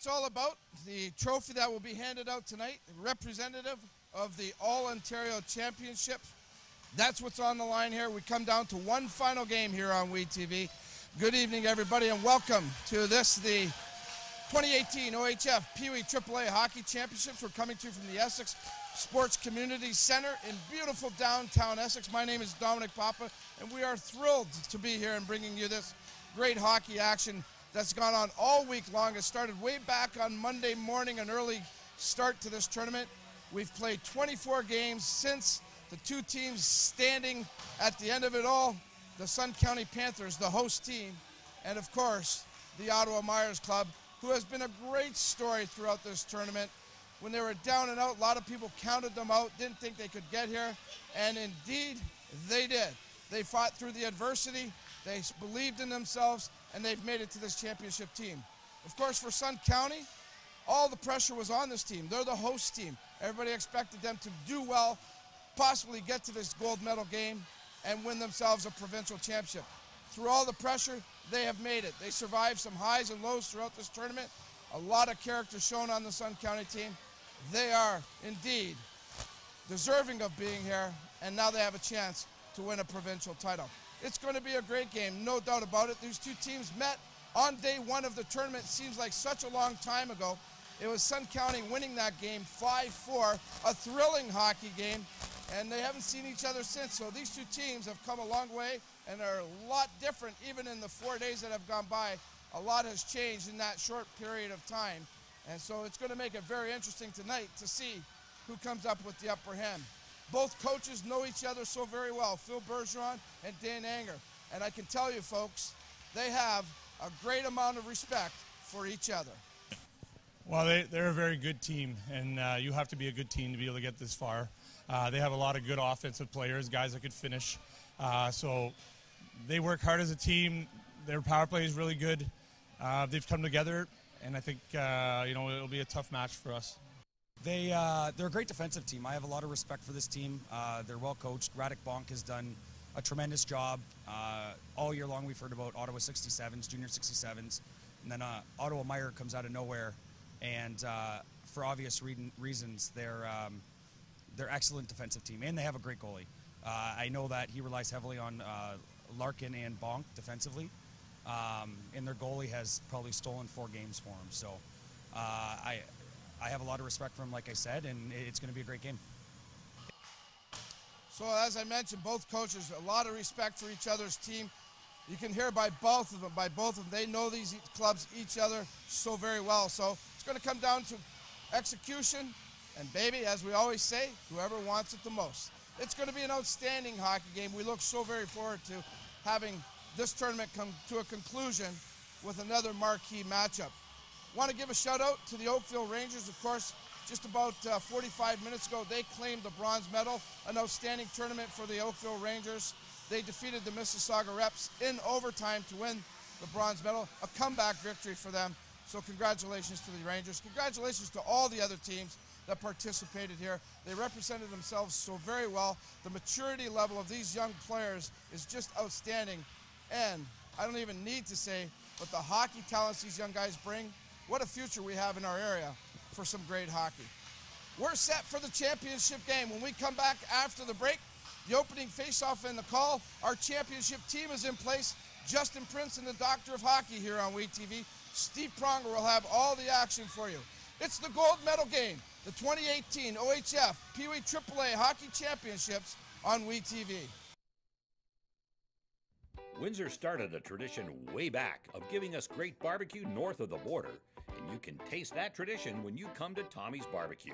it's all about. The trophy that will be handed out tonight, representative of the All-Ontario Championship. That's what's on the line here. We come down to one final game here on WeTV. Good evening, everybody, and welcome to the 2018 OHF PeeWee AAA Hockey Championships. We're coming to you from the Essex Sports Community Center in beautiful downtown Essex. My name is Dominic Papa, and we are thrilled to be here and bringing you this great hockey action that's gone on all week long. It started way back on Monday morning, an early start to this tournament. We've played 24 games since. The two teams standing at the end of it all, the Sun County Panthers, the host team, and of course, the Ottawa Meyers Club, who has been a great story throughout this tournament. When they were down and out, a lot of people counted them out, didn't think they could get here, and indeed, they did. They fought through the adversity, they believed in themselves, and they've made it to this championship team. Of course, for Sun County, all the pressure was on this team. They're the host team. Everybody expected them to do well, possibly get to this gold medal game, and win themselves a provincial championship. Through all the pressure, they have made it. They survived some highs and lows throughout this tournament. A lot of character shown on the Sun County team. They are indeed deserving of being here, and now they have a chance to win a provincial title. It's going to be a great game, no doubt about it. These two teams met on day one of the tournament. It seems like such a long time ago. It was Sun County winning that game 5-4, a thrilling hockey game, and they haven't seen each other since. So these two teams have come a long way and are a lot different even in the 4 days that have gone by. A lot has changed in that short period of time, and so it's going to make it very interesting tonight to see who comes up with the upper hand. Both coaches know each other so very well, Phil Bergeron and Dan Anger, and I can tell you folks, they have a great amount of respect for each other. Well, they're a very good team, and you have to be a good team to be able to get this far. They have a lot of good offensive players, guys that could finish. So they work hard as a team. Their power play is really good. They've come together, and I think it'll be a tough match for us. They're a great defensive team. I have a lot of respect for this team. They're well coached. Radek Bonk has done a tremendous job. All year long we've heard about Ottawa 67s, junior 67s, and then Ottawa Meyer comes out of nowhere. And for obvious reasons, they're excellent defensive team, and they have a great goalie. I know that he relies heavily on Larkin and Bonk defensively, and their goalie has probably stolen 4 games for him. So I have a lot of respect for him, like I said, and it's going to be a great game. So as I mentioned, both coaches, a lot of respect for each other's team. You can hear by both of them. They know these clubs, each other so very well. So it's going to come down to execution, and baby, as we always say, whoever wants it the most. It's going to be an outstanding hockey game. We look so very forward to having this tournament come to a conclusion with another marquee matchup. Want to give a shout out to the Oakville Rangers, of course. Just about 45 minutes ago, they claimed the bronze medal, an outstanding tournament for the Oakville Rangers. They defeated the Mississauga Reps in overtime to win the bronze medal, a comeback victory for them. So congratulations to the Rangers. Congratulations to all the other teams that participated here. They represented themselves so very well. The maturity level of these young players is just outstanding. And I don't even need to say, but the hockey talents these young guys bring, what a future we have in our area for some great hockey. We're set for the championship game. When we come back after the break, the opening face-off and the call, our championship team is in place. Justin Prince and the Doctor of Hockey here on WeTV. Steve Pronger will have all the action for you. It's the gold medal game, the 2018 OHF PeeWee AAA Hockey Championships on WeTV. Windsor started a tradition way back of giving us great barbecue north of the border, and you can taste that tradition when you come to Tommy's Barbecue.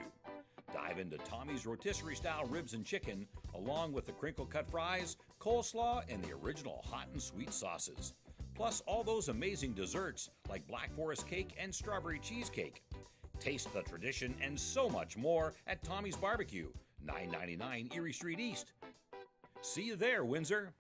Dive into Tommy's rotisserie-style ribs and chicken, along with the crinkle-cut fries, coleslaw, and the original hot and sweet sauces. Plus all those amazing desserts like Black Forest cake and strawberry cheesecake. Taste the tradition and so much more at Tommy's Barbecue, 999 Erie Street East. See you there, Windsor.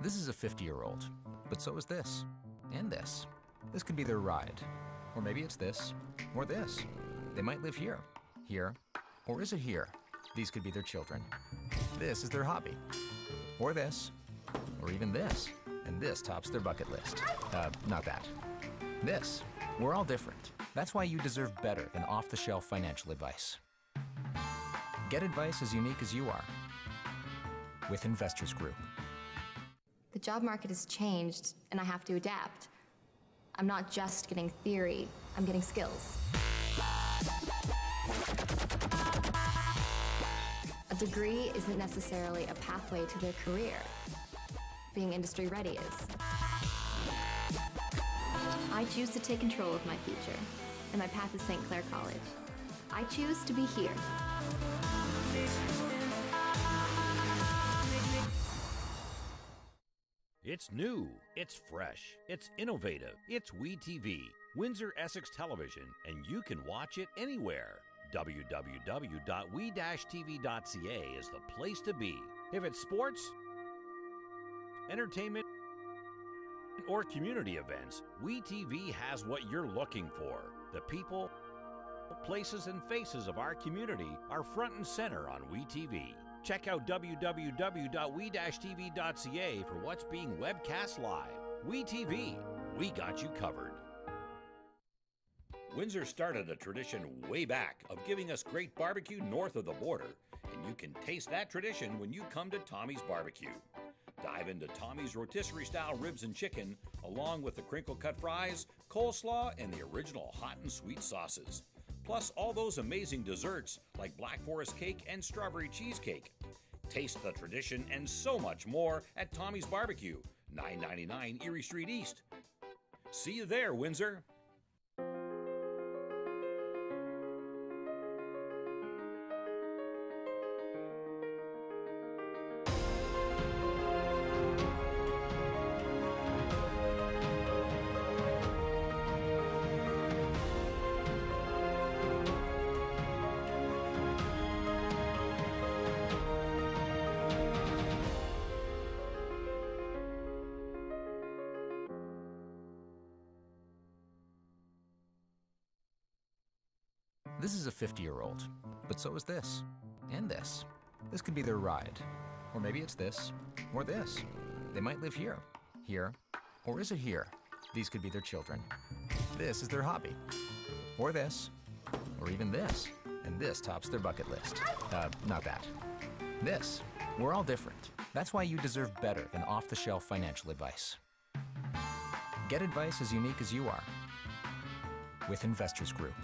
This is a 50-year-old, but so is this, and this. This could be their ride, or maybe it's this, or this. They might live here, or is it here? These could be their children. This is their hobby, or this, or even this, and this tops their bucket list. Not that. This. We're all different. That's why you deserve better than off-the-shelf financial advice. Get advice as unique as you are with Investors Group. The job market has changed, and I have to adapt. I'm not just getting theory, I'm getting skills. A degree isn't necessarily a pathway to their career. Being industry ready is. I choose to take control of my future, and my path is St. Clair College. I choose to be here. It's new, it's fresh, it's innovative, it's WeTV, Windsor Essex Television, and you can watch it anywhere. www.we-tv.ca is the place to be. If it's sports, entertainment, or community events, WeTV has what you're looking for. The people, places, and faces of our community are front and center on WeTV. Check out www.we-tv.ca for what's being webcast live. WeTV, we got you covered. Windsor started a tradition way back of giving us great barbecue north of the border, and you can taste that tradition when you come to Tommy's Barbecue. Dive into Tommy's rotisserie-style ribs and chicken, along with the crinkle-cut fries, coleslaw, and the original hot and sweet sauces. Plus all those amazing desserts like Black Forest cake and strawberry cheesecake. Taste the tradition and so much more at Tommy's Barbecue, 999 Erie Street East. See you there, Windsor. This is a 50-year-old, but so is this, and this. This could be their ride, or maybe it's this, or this. They might live here, or is it here? These could be their children. This is their hobby, or this, or even this, and this tops their bucket list. Not that. This. We're all different. That's why you deserve better than off-the-shelf financial advice. Get advice as unique as you are with Investors Group.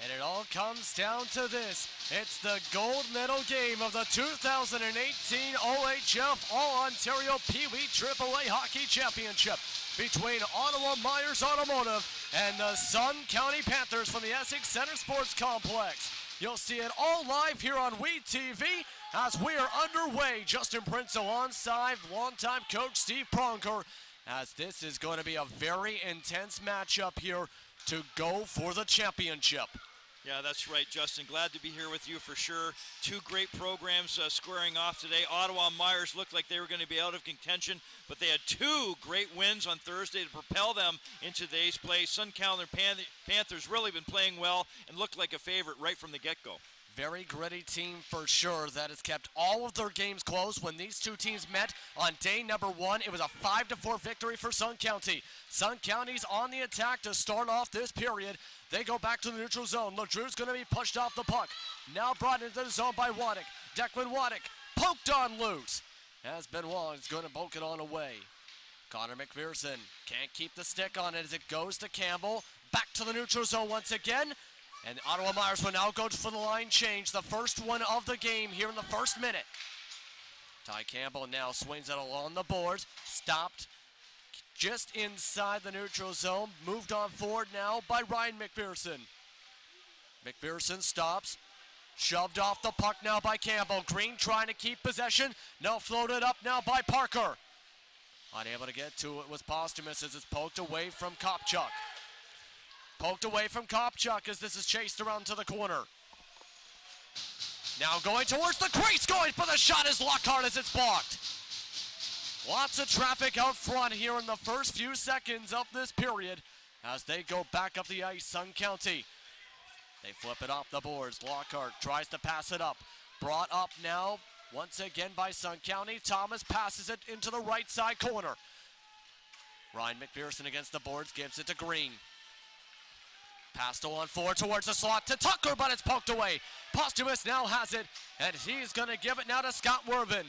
And it all comes down to this. It's the gold medal game of the 2018 OHF All-Ontario PeeWee AAA Hockey Championship between Ottawa Meyers Automotive and the Sun County Panthers from the Essex Center Sports Complex. You'll see it all live here on WeTV as we are underway. Justin Prince alongside longtime coach Steve Pronker, as this is going to be a very intense matchup here to go for the championship. Yeah, that's right, Justin. Glad to be here with you for sure. Two great programs squaring off today. Ottawa Meyers looked like they were going to be out of contention, but they had two great wins on Thursday to propel them into today's play. Sun County Panthers really been playing well and looked like a favorite right from the get-go. Very gritty team for sure that has kept all of their games close. When these two teams met on day number one, it was a 5-4 victory for Sun County. Sun County's on the attack to start off this period. They go back to the neutral zone. LeDrew's going to be pushed off the puck. Now brought into the zone by Waddick. Declan Waddick poked on loose. As Benoit is going to poke it on away. Connor McPherson can't keep the stick on it as it goes to Campbell. Back to the neutral zone once again. And Ottawa Meyers will now go for the line change, the first one of the game here in the first minute. Ty Campbell now swings it along the boards, stopped just inside the neutral zone, moved on forward now by Ryan McPherson. McPherson stops, shoved off the puck now by Campbell. Green trying to keep possession, now floated up now by Parker. Unable to get to it was Posthumous as it's poked away from Kopchuk. Poked away from Kopchuk as this is chased around to the corner. Now going towards the crease, going for the shot is Lockhart as it's blocked. Lots of traffic out front here in the first few seconds of this period as they go back up the ice, Sun County. They flip it off the boards. Lockhart tries to pass it up. Brought up now once again by Sun County. Thomas passes it into the right side corner. Ryan McPherson against the boards, gives it to Green. Passed on forward towards the slot to Tucker, but it's poked away. Posthumous now has it, and he's going to give it now to Scott Wervin.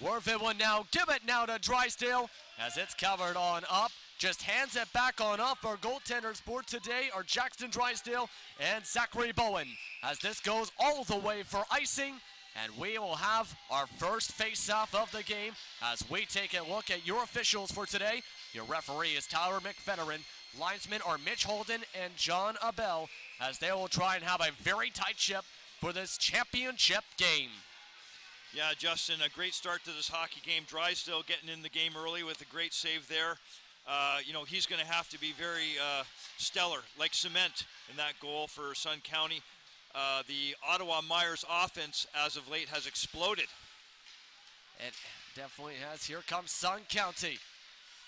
Wervin will now give it now to Drysdale as it's covered on up. Just hands it back on up. Our goaltenders board today are Jackson Drysdale and Zachary Bowen as this goes all the way for icing, and we will have our first face-off of the game as we take a look at your officials for today. Your referee is Tyler McFedrin. Linesmen are Mitch Holden and John Abel as they will try and have a very tight ship for this championship game. Yeah, Justin, a great start to this hockey game. Drysdale getting in the game early with a great save there. You know, he's going to have to be very stellar, like cement in that goal for Sun County. The Ottawa Meyers offense, as of late, has exploded. It definitely has. Here comes Sun County.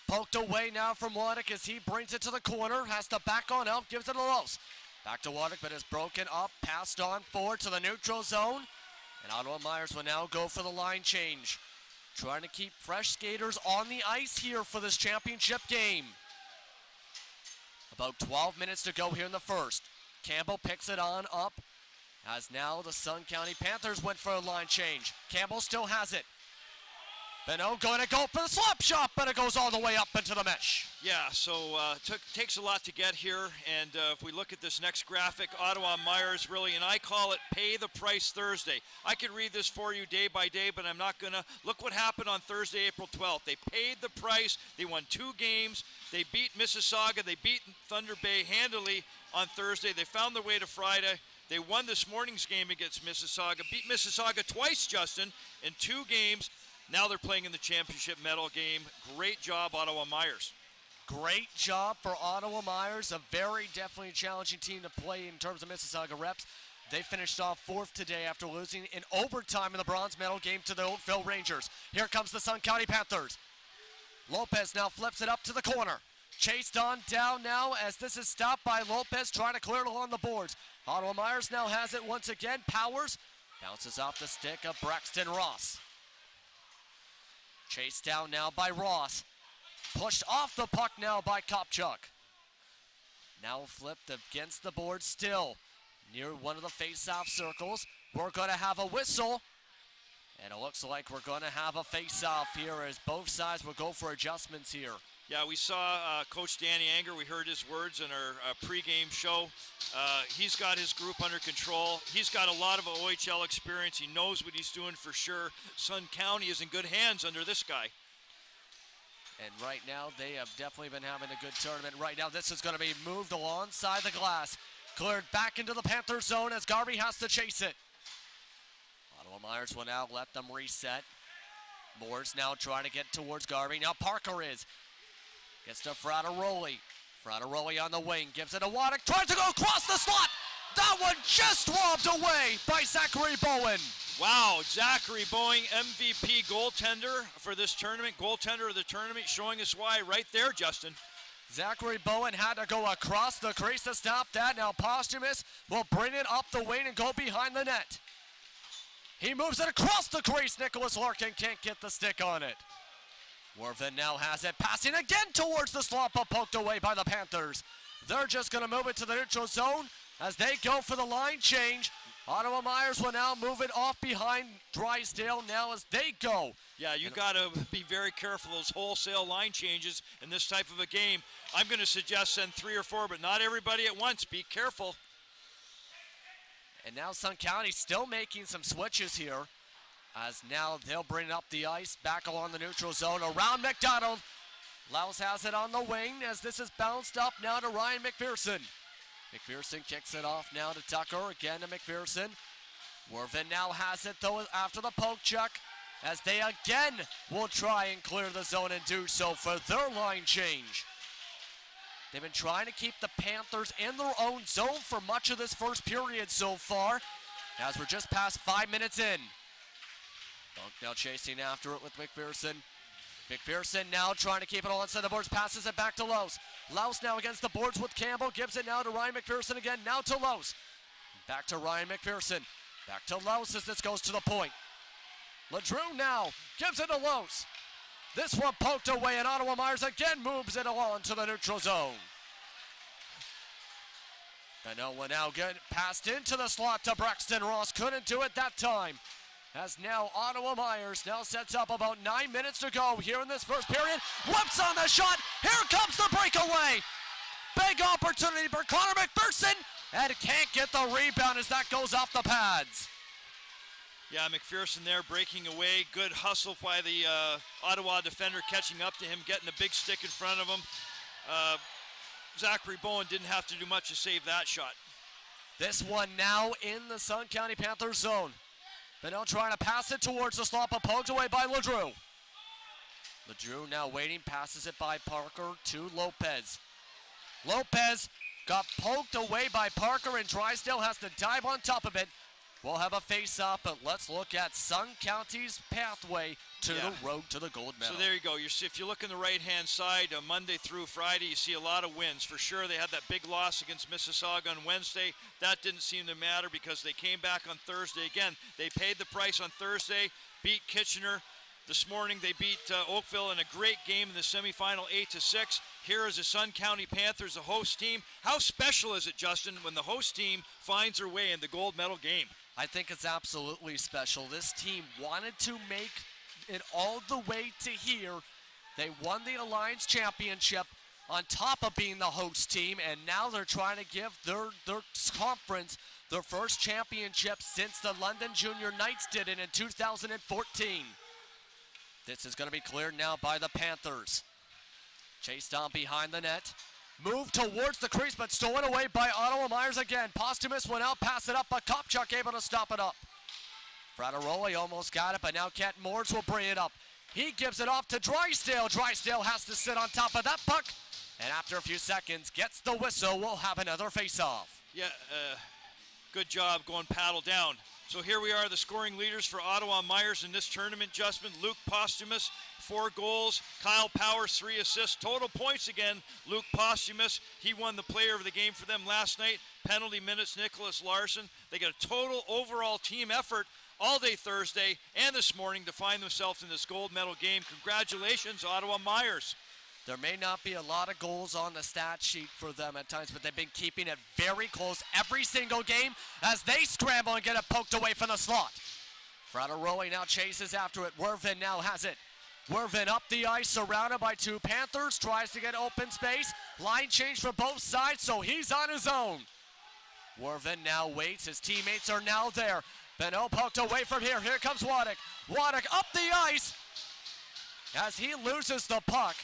Poked away now from Waddick as he brings it to the corner. Has to back on up, gives it a Lowe's. Back to Waddick, but is broken up, passed on forward to the neutral zone. And Ottawa Meyers will now go for the line change. Trying to keep fresh skaters on the ice here for this championship game. About 12 minutes to go here in the first. Campbell picks it on up as now the Sun County Panthers went for a line change. Campbell still has it. Beno going to go for the slap shot, but it goes all the way up into the mesh. Yeah, so takes a lot to get here, and if we look at this next graphic, Ottawa Meyers really, and I call it Pay the Price Thursday. I could read this for you day by day, but I'm not going to. Look what happened on Thursday, April 12th. They paid the price. They won 2 games. They beat Mississauga. They beat Thunder Bay handily on Thursday. They found their way to Friday. They won this morning's game against Mississauga. Beat Mississauga twice, Justin, in 2 games. Now they're playing in the championship medal game. Great job, Ottawa Meyers. Great job for Ottawa Meyers. A very definitely challenging team to play in terms of Mississauga reps. They finished off 4th today after losing in overtime in the bronze medal game to the Oakville Rangers. Here comes the Sun County Panthers. Lopez now flips it up to the corner. Chased on down now as this is stopped by Lopez trying to clear it along the boards. Ottawa Meyers now has it once again. Powers bounces off the stick of Braxton Ross. Chased down now by Ross. Pushed off the puck now by Kopchuk. Now flipped against the board still. Near one of the face-off circles. We're going to have a whistle. And it looks like we're going to have a face-off here as both sides will go for adjustments here. Yeah, we saw Coach Danny Anger. We heard his words in our pregame show. He's got his group under control. He's got a lot of OHL experience. He knows what he's doing for sure. Sun County is in good hands under this guy. And right now, they have definitely been having a good tournament. Right now, this is going to be moved alongside the glass. Cleared back into the Panther zone as Garvey has to chase it. Ottawa Meyers will now let them reset. Moore's now trying to get towards Garvey. Now Parker is. Gets to Frateroli. Frateroli on the wing. Gives it to Waddick. Tries to go across the slot. That one just lobbed away by Zachary Bowen. Wow, Zachary Bowen, MVP goaltender for this tournament. Goaltender of the tournament, showing us why right there, Justin. Zachary Bowen had to go across the crease to stop that. Now Posthumous will bring it up the wing and go behind the net. He moves it across the crease. Nicholas Larkin can't get the stick on it. Wervin now has it, passing again towards the slot, but poked away by the Panthers. They're just going to move it to the neutral zone as they go for the line change. Ottawa Meyers will now move it off behind Drysdale now as they go. Yeah, you got to be very careful those wholesale line changes in this type of a game. I'm going to suggest send 3 or 4, but not everybody at once. Be careful. And now Sun County still making some switches here. As now they'll bring up the ice back along the neutral zone around McDonald. Louse has it on the wing as this is bounced up now to Ryan McPherson. McPherson kicks it off now to Tucker, again to McPherson. Wervin now has it though after the poke check as they again will try and clear the zone and do so for their line change. They've been trying to keep the Panthers in their own zone for much of this first period so far as we're just past 5 minutes in. Bunk now chasing after it with McPherson. McPherson now trying to keep it all inside the boards, passes it back to Lowe's. Lowe's now against the boards with Campbell, gives it now to Ryan McPherson again, now to Lowe's. Back to Ryan McPherson, back to Lowe's as this goes to the point. LeDrew now gives it to Lowe's. This one poked away, and Ottawa Meyers again moves it along to the neutral zone. Beno will now get passed into the slot to Braxton Ross. Couldn't do it that time. As now Ottawa Meyers now sets up about 9 minutes to go here in this first period. Whips on the shot. Here comes the breakaway. Big opportunity for Connor McPherson, and can't get the rebound as that goes off the pads. Yeah, McPherson there breaking away. Good hustle by the Ottawa defender, catching up to him, getting a big stick in front of him. Zachary Bowen didn't have to do much to save that shot. This one now in the Sun County Panthers zone. Beno trying to pass it towards the slot, but poked away by LeDrew. LeDrew now waiting, passes it by Parker to Lopez. Lopez got poked away by Parker, and Drysdale has to dive on top of it. We'll have a face-off, but let's look at Sun County's pathway to the road to the gold medal. So there you go. If you look on the right-hand side, Monday through Friday, you see a lot of wins. For sure, they had that big loss against Mississauga on Wednesday. That didn't seem to matter because they came back on Thursday. Again, they paid the price on Thursday, beat Kitchener. This morning, they beat Oakville in a great game in the semifinal, 8-6. Here is the Sun County Panthers, the host team. How special is it, Justin, when the host team finds their way in the gold medal game? I think it's absolutely special. This team wanted to make it all the way to here. They won the Alliance Championship on top of being the host team, and now they're trying to give their conference their first championship since the London Junior Knights did it in 2014. This is going to be cleared now by the Panthers. Chased on behind the net. Move towards the crease, but stolen away by Ottawa Meyers again. Posthumous went out, pass it up, but Kopchuk able to stop it up. Frateroli almost got it, but now Kent Moores will bring it up. He gives it off to Drysdale. Drysdale has to sit on top of that puck, and after a few seconds, gets the whistle. We'll have another face-off. Yeah, good job going paddle down. So here we are, the scoring leaders for Ottawa Meyers in this tournament. Justin, Luke Posthumous, 4 goals. Kyle Powers, 3 assists. Total points again, Luke Posthumous. He won the player of the game for them last night. Penalty minutes, Nicholas Larson. They got a total overall team effort all day Thursday and this morning to find themselves in this gold medal game. Congratulations, Ottawa Meyers. There may not be a lot of goals on the stat sheet for them at times, but they've been keeping it very close every single game as they scramble and get it poked away from the slot. Frateroli now chases after it. Wervin now has it. Wervin up the ice, surrounded by 2 Panthers, tries to get open space. Line change for both sides, so he's on his own. Wervin now waits. His teammates are now there. Beno poked away from here. Here comes Waddick. Waddick up the ice as he loses the puck.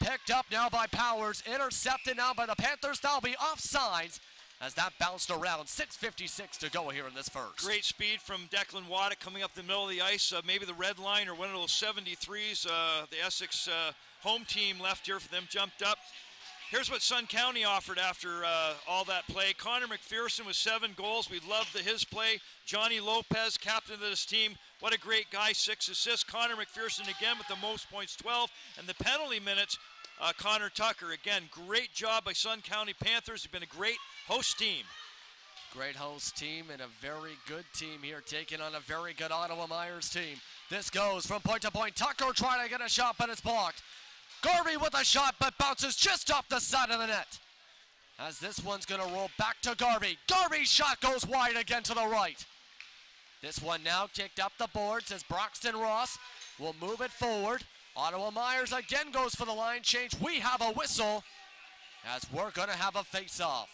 Picked up now by Powers, intercepted now by the Panthers. That'll be offsides as that bounced around. 6:56 to go here in this first. Great speed from Declan Waddick coming up the middle of the ice. Maybe the red line or one of those 73s. The Essex home team left here for them, jumped up. Here's what Sun County offered after all that play. Connor McPherson with 7 goals. We loved his play. Johnny Lopez, captain of this team. What a great guy, 6 assists. Connor McPherson again with the most points, 12. And the penalty minutes, Connor Tucker. Again, great job by Sun County Panthers. They've been a great host team. Great host team and a very good team here, taking on a very good Ottawa Meyers team. This goes from point to point. Tucker trying to get a shot, but it's blocked. Garvey with a shot, but bounces just off the side of the net. As this one's going to roll back to Garvey. Garvey's shot goes wide again to the right. This one now kicked up the boards as Broxton Ross will move it forward. Ottawa Meyers again goes for the line change. We have a whistle as we're going to have a face-off.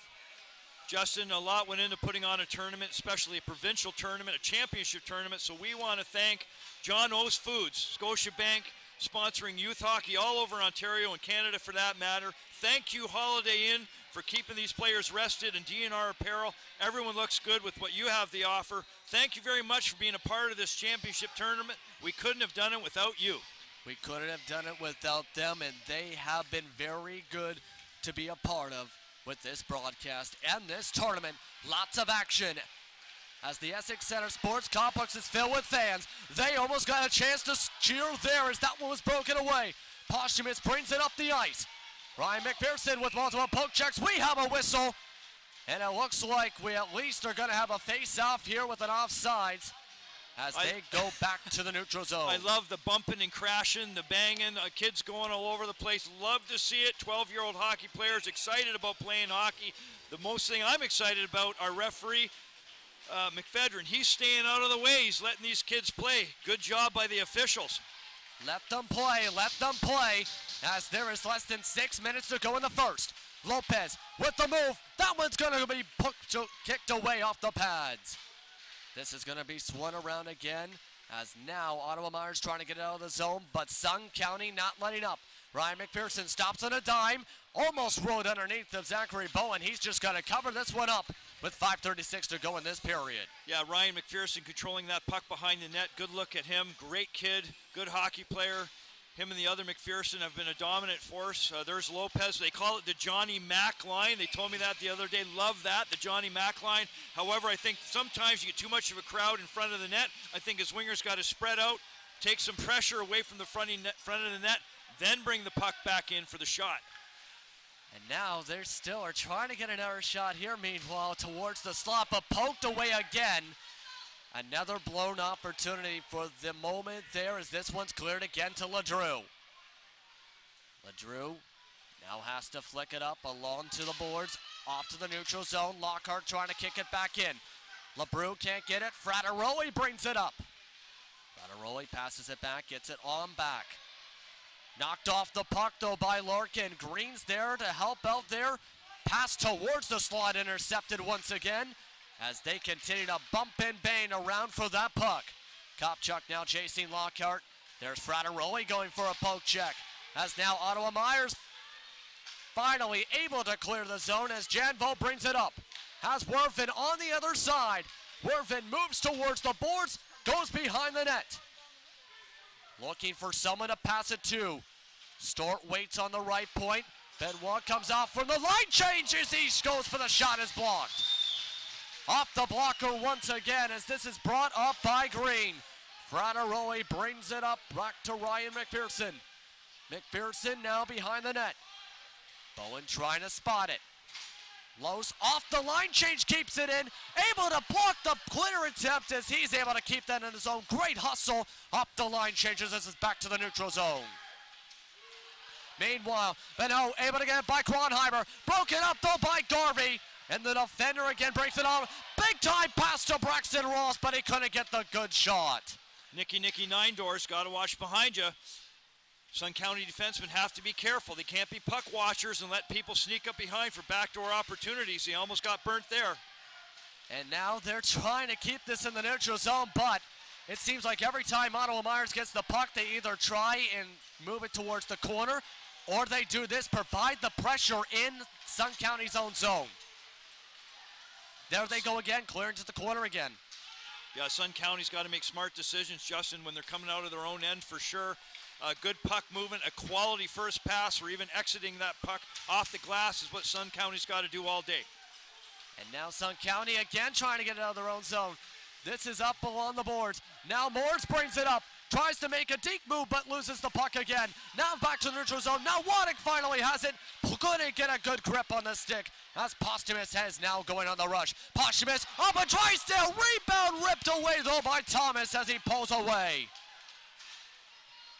Justin, a lot went into putting on a tournament, especially a provincial tournament, a championship tournament. So we want to thank John O's Foods, Scotiabank, sponsoring youth hockey all over Ontario and Canada for that matter. Thank you, Holiday Inn, for keeping these players rested, and DNR Apparel. Everyone looks good with what you have to offer. Thank you very much for being a part of this championship tournament. We couldn't have done it without you. We couldn't have done it without them, and they have been very good to be a part of with this broadcast and this tournament. Lots of action as the Essex Center Sports Complex is filled with fans. They almost got a chance to cheer there as that one was broken away. Posthumous brings it up the ice. Ryan McPherson with multiple poke checks. We have a whistle. And it looks like we at least are going to have a face-off here with an offsides as they go back to the neutral zone. I love the bumping and crashing, the banging, kids going all over the place. Love to see it. 12-year-old hockey players excited about playing hockey. The most thing I'm excited about, our referee, McPhedron, he's staying out of the way. He's letting these kids play. Good job by the officials. Let them play, as there is less than 6 minutes to go in the first. Lopez with the move. That one's going to be kicked away off the pads. This is going to be swung around again, as now Ottawa Meyers trying to get it out of the zone, but Sun County not letting up. Ryan McPherson stops on a dime, almost rolled underneath of Zachary Bowen. He's just going to cover this one up with 5:36 to go in this period. Yeah, Ryan McPherson controlling that puck behind the net. Good look at him. Great kid, good hockey player. Him and the other McPherson have been a dominant force. There's Lopez. They call it the Johnny Mac line. They told me that the other day. Love that, the Johnny Mac line. However, I think sometimes you get too much of a crowd in front of the net. I think his wingers got to spread out, take some pressure away from the front of the net, then bring the puck back in for the shot. And now they still are trying to get another shot here, meanwhile, towards the slot, but poked away again. Another blown opportunity for the moment there as this one's cleared again to LeDrew. LeDrew now has to flick it up along to the boards, off to the neutral zone. Lockhart trying to kick it back in. LeBrew can't get it. Frattaroli brings it up. Frattaroli passes it back, gets it on back. Knocked off the puck though by Larkin. Green's there to help out there. Pass towards the slot, intercepted once again, as they continue to bump and bang around for that puck. Kopchuk now chasing Lockhart. There's Frattaroli going for a poke check. As now Ottawa Meyers finally able to clear the zone as Janvo brings it up. Has Werven on the other side. Werven moves towards the boards, goes behind the net. Looking for someone to pass it to. Stort waits on the right point. Benoit comes out from the line change as he goes for the shot, is blocked. Off the blocker once again as this is brought up by Green. Frattaroli brings it up back to Ryan McPherson. McPherson now behind the net. Bowen trying to spot it. Los off the line change, keeps it in. Able to block the clear attempt as he's able to keep that in his own. Great hustle up the line changes. This is back to the neutral zone. Meanwhile, Beno able to get it by Kronheimer. Broken up though by Garvey. And the defender again breaks it off. Big time pass to Braxton Ross, but he couldn't get the good shot. Nicky Nine Doors, got to watch behind you. Sun County defensemen have to be careful. They can't be puck watchers and let people sneak up behind for backdoor opportunities. He almost got burnt there. And now they're trying to keep this in the neutral zone, but it seems like every time Ottawa Meyers gets the puck, they either try and move it towards the corner, or they do this, provide the pressure in Sun County's own zone. There they go again, clearing to the corner again. Yeah, Sun County's got to make smart decisions, Justin, when they're coming out of their own end for sure. Good puck movement, a quality first pass, or even exiting that puck off the glass is what Sun County's got to do all day. And now Sun County again trying to get it out of their own zone. This is up along the boards. Now Moores brings it up, tries to make a deep move, but loses the puck again. Now back to the neutral zone. Now Waddick finally has it. Couldn't get a good grip on the stick. As Posthumous has now going on the rush. Posthumous up a Drysdale. Rebound ripped away though by Thomas as he pulls away.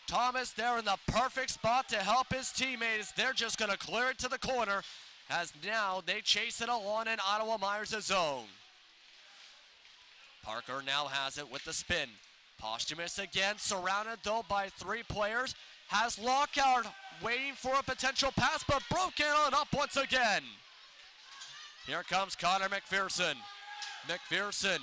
Thomas there in the perfect spot to help his teammates. They're just going to clear it to the corner as now they chase it along in Ottawa Meyers' zone. Parker now has it with the spin. Posthumous again, surrounded though by three players. Has Lockhart waiting for a potential pass, but broken on up once again. Here comes Connor McPherson. McPherson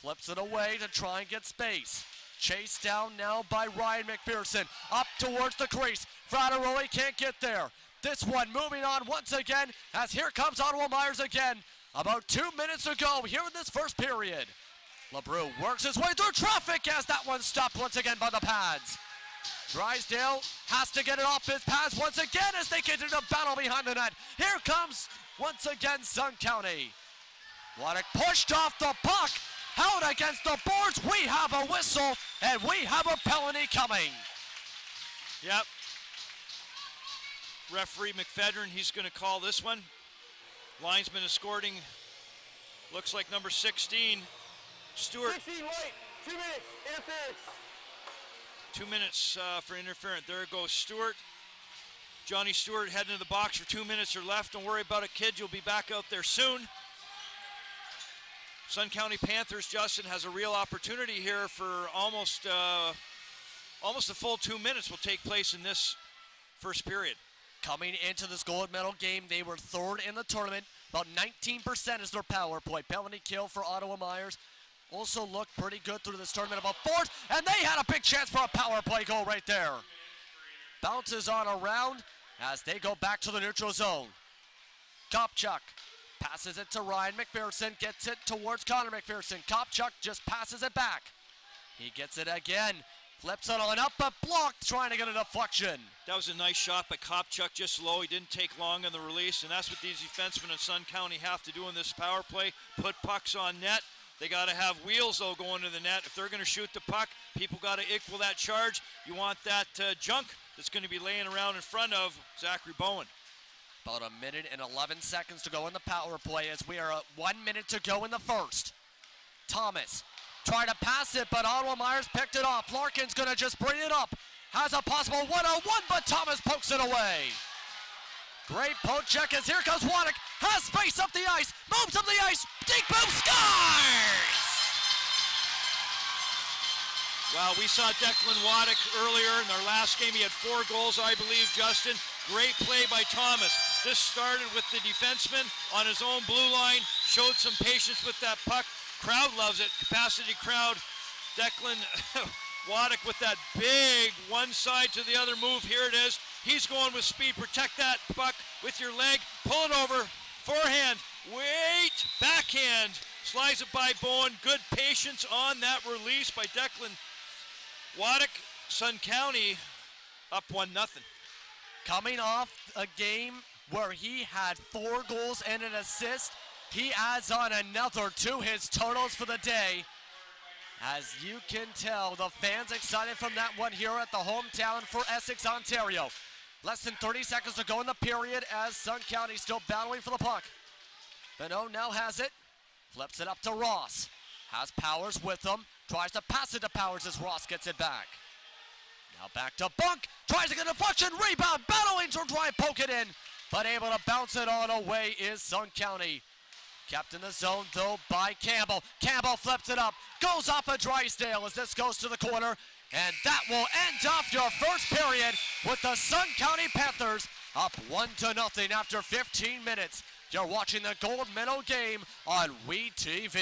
flips it away to try and get space. Chased down now by Ryan McPherson. Up towards the crease. Frattaroli can't get there. This one moving on once again as here comes Ottawa Meyers again. About 2 minutes ago here in this first period. LeBrew works his way through traffic as that one stopped once again by the pads. Drysdale has to get it off his pads once again as they get into battle behind the net. Here comes once again Sun County. Waddick pushed off the puck out against the boards. We have a whistle, and we have a penalty coming. Yep. Referee McFedrin, he's going to call this one. Linesman escorting, looks like number 16, Stewart. 16 white, 2 minutes, interference. 2 minutes for interference. There goes Stewart. Johnny Stewart heading to the box for 2 minutes or left. Don't worry about it, kid. You'll be back out there soon. Sun County Panthers, Justin, has a real opportunity here for almost a full 2 minutes will take place in this first period. Coming into this gold medal game, they were third in the tournament. About 19% is their power play. Penalty kill for Ottawa Meyers. Also looked pretty good through this tournament, about fourth, and they had a big chance for a power play goal right there. Bounces on around as they go back to the neutral zone. Kopchuk passes it to Ryan McPherson, gets it towards Connor McPherson. Kopchuk just passes it back. He gets it again, flips it on up, but blocked, trying to get a deflection. That was a nice shot by Kopchuk, just low. He didn't take long on the release, and that's what these defensemen in Sun County have to do in this power play, put pucks on net. They got to have wheels, though, going to the net. If they're going to shoot the puck, people got to equal that charge. You want that junk that's going to be laying around in front of Zachary Bowen. About a minute and 11 seconds to go in the power play as we are at 1 minute to go in the first. Thomas tried to pass it, but Ottawa Meyers picked it off. Larkin's going to just bring it up. Has a possible one-on-one, but Thomas pokes it away. Great poke check as here comes Waddick. Has space up the ice, moves up the ice, deep boom, scores! Wow, we saw Declan Waddick earlier in their last game. He had 4 goals, I believe, Justin. Great play by Thomas. This started with the defenseman on his own blue line, showed some patience with that puck. Crowd loves it, capacity crowd. Declan Waddick with that big one side to the other move. Here it is. He's going with speed. Protect that puck with your leg. Pull it over. Forehand. Wait. Backhand. Slides it by Bowen. Good patience on that release by Declan Waddick. Sun County up 1-0. Coming off a game where he had 4 goals and an assist, he adds on another to his totals for the day. As you can tell, the fans excited from that one here at the hometown for Essex, Ontario. Less than 30 seconds to go in the period as Sun County still battling for the puck. Beno now has it, flips it up to Ross. Has Powers with him, tries to pass it to Powers as Ross gets it back. Now back to Bunk, tries to get a deflection, rebound, battling to try and poke it in, but able to bounce it on away is Sun County. Kept in the zone, though, by Campbell. Campbell flips it up, goes off of Drysdale as this goes to the corner, and that will end off your first period with the Sun County Panthers up 1-0 after 15 minutes. You're watching the gold medal game on WE TV.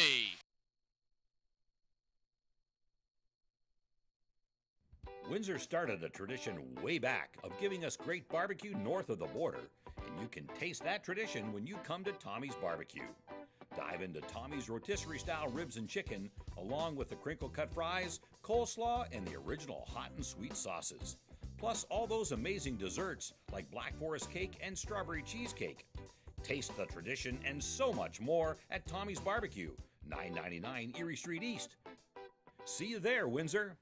Windsor started a tradition way back of giving us great barbecue north of the border, and you can taste that tradition when you come to Tommy's Barbecue. Dive into Tommy's rotisserie-style ribs and chicken, along with the crinkle-cut fries, coleslaw, and the original hot and sweet sauces. Plus all those amazing desserts like Black Forest cake and strawberry cheesecake. Taste the tradition and so much more at Tommy's Barbecue, 999 Erie Street East. See you there, Windsor.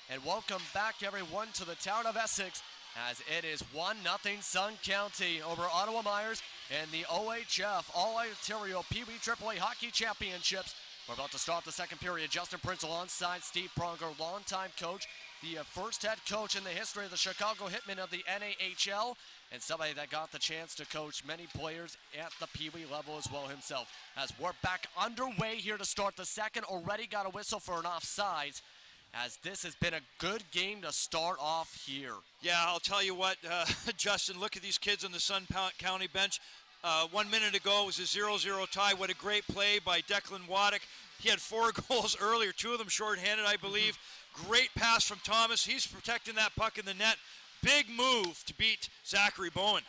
And welcome back, everyone, to the town of Essex, as it is 1-0 Sun County over Ottawa Meyers and the OHF All-Ontario PeeWee AAA Hockey Championships. We're about to start the second period. Justin Prinzel onside, Steve Pronger, longtime coach, the first head coach in the history of the Chicago Hitmen of the NAHL, and somebody that got the chance to coach many players at the PeeWee level as well himself. As we're back underway here to start the second, already got a whistle for an offsides, as this has been a good game to start off here. Yeah, I'll tell you what, Justin, look at these kids on the Sun County bench. 1 minute ago it was a 0-0 tie. What a great play by Declan Waddick. He had 4 goals earlier, 2 of them shorthanded, I believe. Great pass from Thomas. He's protecting that puck in the net. Big move to beat Zachary Bowen.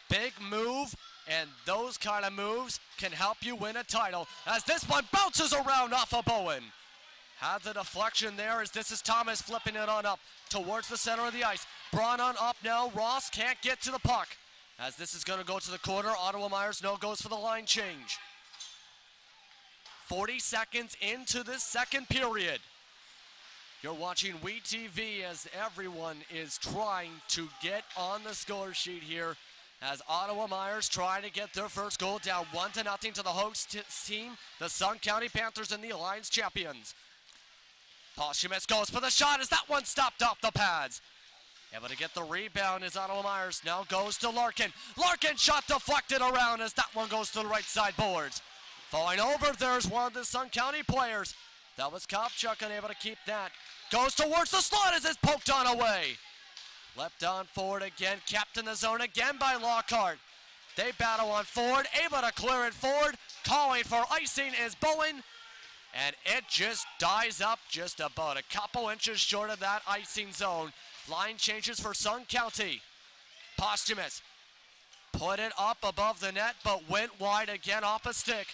Big move, and those kind of moves can help you win a title, as this one bounces around off of Bowen. Had the deflection there as this is Thomas flipping it on up towards the center of the ice. Braun on up now. Ross can't get to the puck. As this is going to go to the corner, Ottawa Meyers goes for the line change. 40 seconds into this second period. You're watching WeTV as everyone is trying to get on the score sheet here, as Ottawa Meyers trying to get their first goal, down 1-0 to the host team, the Sun County Panthers and the Alliance champions. Posthumous goes for the shot as that one stopped off the pads. Able to get the rebound as Ottawa Meyers now goes to Larkin. Larkin shot deflected around as that one goes to the right side boards. Falling over, there's one of the Sun County players. That was Kopchuk, unable to keep that. Goes towards the slot as it's poked on away. Leapt on forward again, kept in the zone again by Lockhart. They battle on forward, able to clear it forward. Calling for icing is Bowen. And it just dies up just about a couple inches short of that icing zone. Line changes for Sun County. Posthumous put it up above the net, but went wide again off a stick.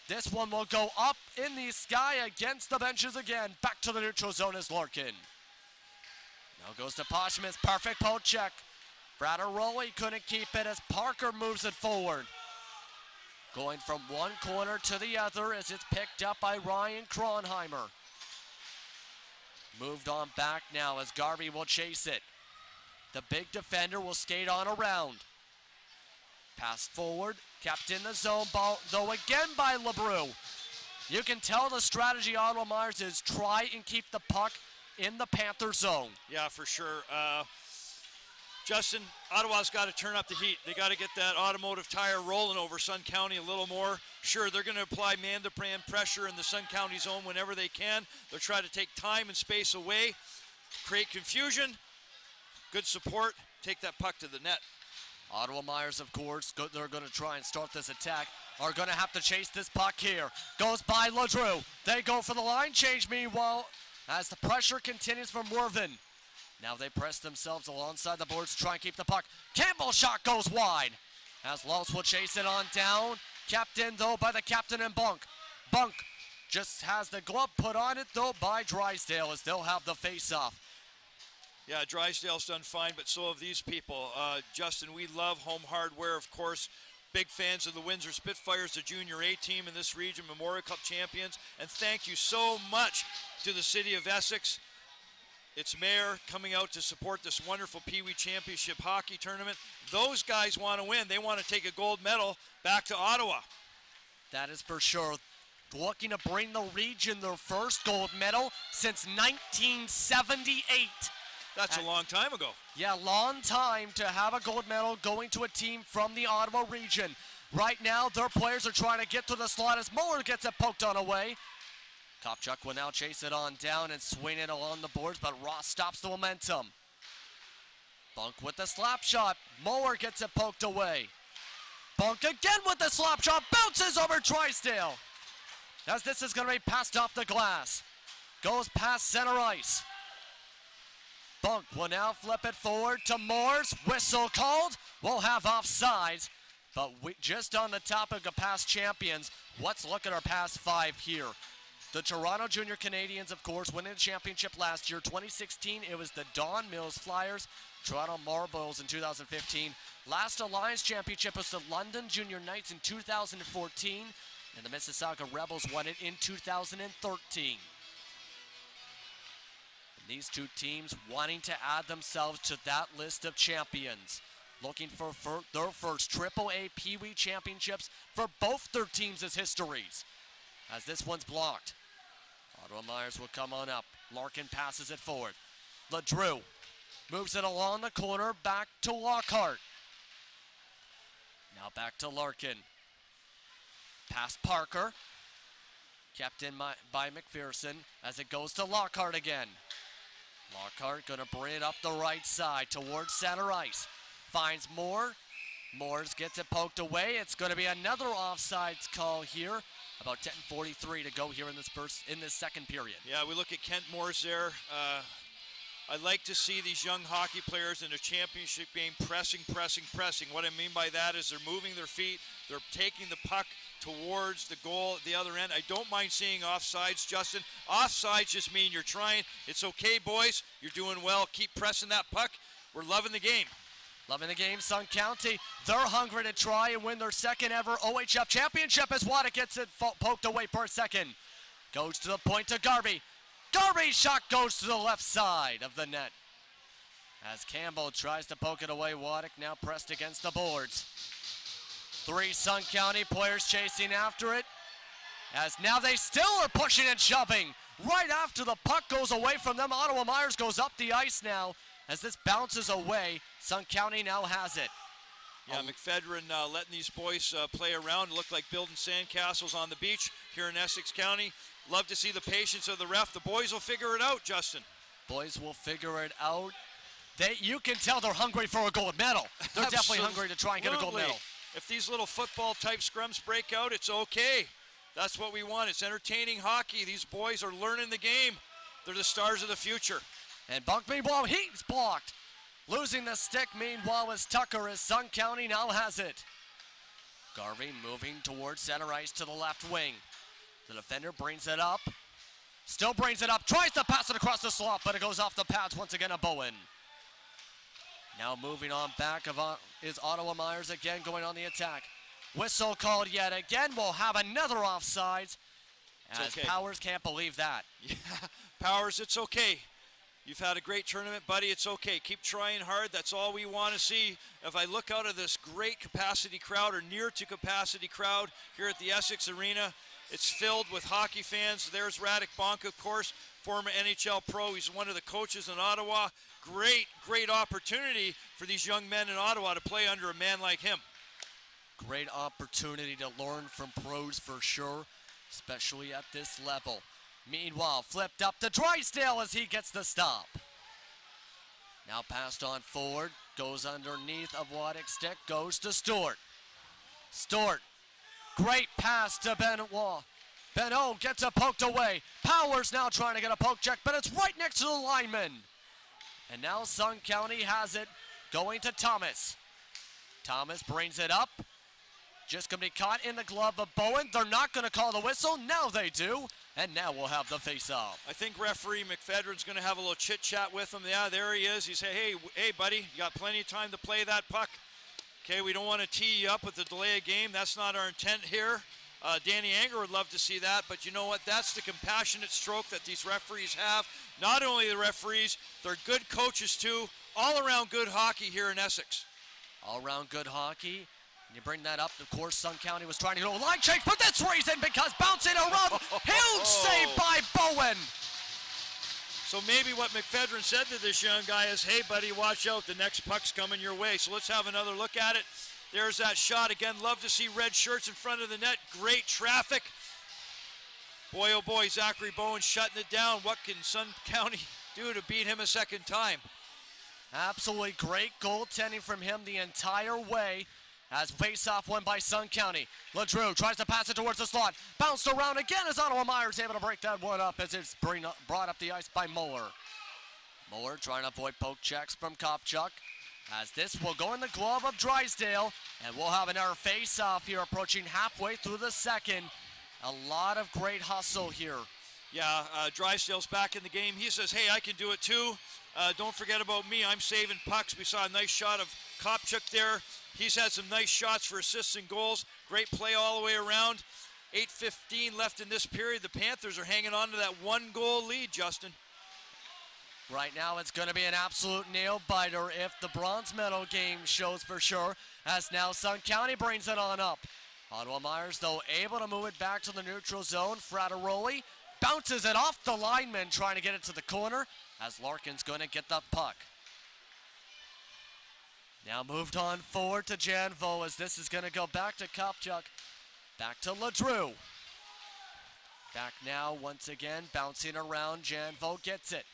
This one will go up in the sky against the benches again. Back to the neutral zone is Larkin. Now goes to Posthumous, perfect poke check. Frateroli couldn't keep it as Parker moves it forward. Going from one corner to the other as it's picked up by Ryan Kronheimer. Moved on back now as Garvey will chase it. The big defender will skate on around. Pass forward, kept in the zone, ball though again by LeBrew. You can tell the strategy Ottawa Meyers is try and keep the puck in the Panther zone. Yeah, for sure. Justin, Ottawa's got to turn up the heat. They got to get that automotive tire rolling over Sun County a little more. Sure, they're going to apply man-to-man pressure in the Sun County zone whenever they can. They'll try to take time and space away, create confusion, good support, take that puck to the net. Ottawa Meyers, of course, they're going to try and start this attack, are going to have to chase this puck here. Goes by LeDrew. They go for the line change, meanwhile, as the pressure continues from Wervin. Now they press themselves alongside the boards to try and keep the puck. Campbell's shot goes wide, as Lulz will chase it on down. Kept in, though, by the captain and Bunk. Bunk just has the glove put on it, though, by Drysdale, as they'll have the face-off. Yeah, Drysdale's done fine, but so have these people. Justin, we love home hardware, of course. Big fans of the Windsor Spitfires, the Junior A team in this region, Memorial Cup champions. And thank you so much to the city of Essex, its mayor, coming out to support this wonderful PeeWee Championship hockey tournament. Those guys want to win. They want to take a gold medal back to Ottawa. That is for sure. Looking to bring the region their first gold medal since 1978. That's a long time ago. Yeah, long time to have a gold medal going to a team from the Ottawa region. Right now, their players are trying to get to the slot as Muller gets it poked on away. Kopchuk will now chase it on down and swing it along the boards, but Ross stops the momentum. Bunk with the slap shot. Muller gets it poked away. Bunk again with the slap shot, bounces over Drysdale. As this is going to be passed off the glass. Goes past center ice. Bunk will now flip it forward to Moores. Whistle called. We'll have offsides. But just on the topic of past champions, let's look at our past 5 here. The Toronto Junior Canadians, of course, winning the championship last year. 2016, it was the Don Mills Flyers. Toronto Marbles in 2015. Last Alliance championship was the London Junior Knights in 2014. And the Mississauga Rebels won it in 2013. These two teams wanting to add themselves to that list of champions. Looking for their first AAA PeeWee championships for both their teams' histories. As this one's blocked. Ottawa Meyers will come on up. Larkin passes it forward. LeDrew moves it along the corner back to Lockhart. Now back to Larkin. Past Parker. Kept in by McPherson as it goes to Lockhart again. Lockhart gonna bring it up the right side towards center ice. Finds Moore. Moores gets it poked away. It's going to be another offsides call here. About 10:43 to go here in this second period. Yeah, we look at Kent Moores there. I like to see these young hockey players in a championship game pressing. What I mean by that is they're moving their feet, they're taking the puck towards the goal at the other end. I don't mind seeing offsides, Justin. Offsides just mean you're trying. It's okay, boys. You're doing well. Keep pressing that puck. We're loving the game. Loving the game, Sun County. They're hungry to try and win their second ever OHF championship as Waddick gets it poked away for a second. Goes to the point to Garvey. Garvey's shot goes to the left side of the net. As Campbell tries to poke it away, Waddick now pressed against the boards. 3 Sun County players chasing after it. As now they still are pushing and shoving. Right after the puck goes away from them, Ottawa Meyers goes up the ice now. As this bounces away, Sun County now has it. Yeah, McFedrin letting these boys play around. Look like building sandcastles on the beach here in Essex County. Love to see the patience of the ref. The boys will figure it out, Justin. Boys will figure it out. You can tell they're hungry for a gold medal. They're definitely hungry to try and get a gold medal. If these little football-type scrums break out, it's okay. That's what we want. It's entertaining hockey. These boys are learning the game. They're the stars of the future. And Buck, meanwhile, he's blocked. Losing the stick, meanwhile, is Tucker as Sun County now has it. Garvey moving towards center ice to the left wing. The defender brings it up. Still brings it up. Tries to pass it across the slot, but it goes off the pads once again to Bowen. Now moving on back is Ottawa Meyers again going on the attack. Whistle called yet again. We'll have another offsides. As Powers can't believe that. Yeah, Powers, it's okay. You've had a great tournament, buddy. It's okay. Keep trying hard. That's all we want to see. If I look out of this great capacity crowd or near to capacity crowd here at the Essex Arena, it's filled with hockey fans. There's Radek Bonk, of course, former NHL pro. He's one of the coaches in Ottawa. Great opportunity for these young men in Ottawa to play under a man like him. Great opportunity to learn from pros for sure, especially at this level. Meanwhile, flipped up to Drysdale as he gets the stop. Now passed on forward, goes underneath of Waddick's stick, goes to Stewart. Stewart, great pass to Benoit. Benoit gets it poked away. Powers now trying to get a poke check, but it's right next to the lineman. And now Sun County has it, going to Thomas. Thomas brings it up. Just going to be caught in the glove of Bowen. They're not going to call the whistle. Now they do. And now we'll have the face-off. I think referee McFedrin's going to have a little chit-chat with him. Yeah, there he is. He said, hey, buddy, you got plenty of time to play that puck. Okay, we don't want to tee you up with the delay of game. That's not our intent here. Danny Anger would love to see that, but you know what? That's the compassionate stroke that these referees have. Not only the referees, they're good coaches too. All-around good hockey here in Essex. All-around good hockey. And you bring that up, of course, Sun County was trying to go line change for this reason because bouncing around, huge save by Bowen. So maybe what McFedrin said to this young guy is, hey, buddy, watch out, the next puck's coming your way. So let's have another look at it. There's that shot again. Love to see red shirts in front of the net. Great traffic. Boy, oh boy, Zachary Bowen shutting it down. What can Sun County do to beat him a second time? Absolutely great goaltending from him the entire way. As face-off won by Sun County. LeDrew tries to pass it towards the slot. Bounced around again as Ottawa Meyers able to break that one up as it's brought up the ice by Muller. Muller trying to avoid poke checks from Kopchuk. As this will go in the glove of Drysdale. And we'll have another face-off here approaching halfway through the second. A lot of great hustle here. Yeah, Drysdale's back in the game. He says, hey, I can do it too. Don't forget about me. I'm saving pucks. We saw a nice shot of Kopchuk there. He's had some nice shots for assists and goals. Great play all the way around. 8:15 left in this period. The Panthers are hanging on to that 1-goal lead, Justin. Right now it's going to be an absolute nail-biter if the bronze medal game shows for sure. As now Sun County brings it on up. Ottawa Meyers, though, able to move it back to the neutral zone. Frattaroli bounces it off the lineman, trying to get it to the corner. As Larkin's going to get the puck. Now moved on forward to Janvo as this is going to go back to Kopchuk. Back to LeDrew. Back now once again, bouncing around. Janvo gets it.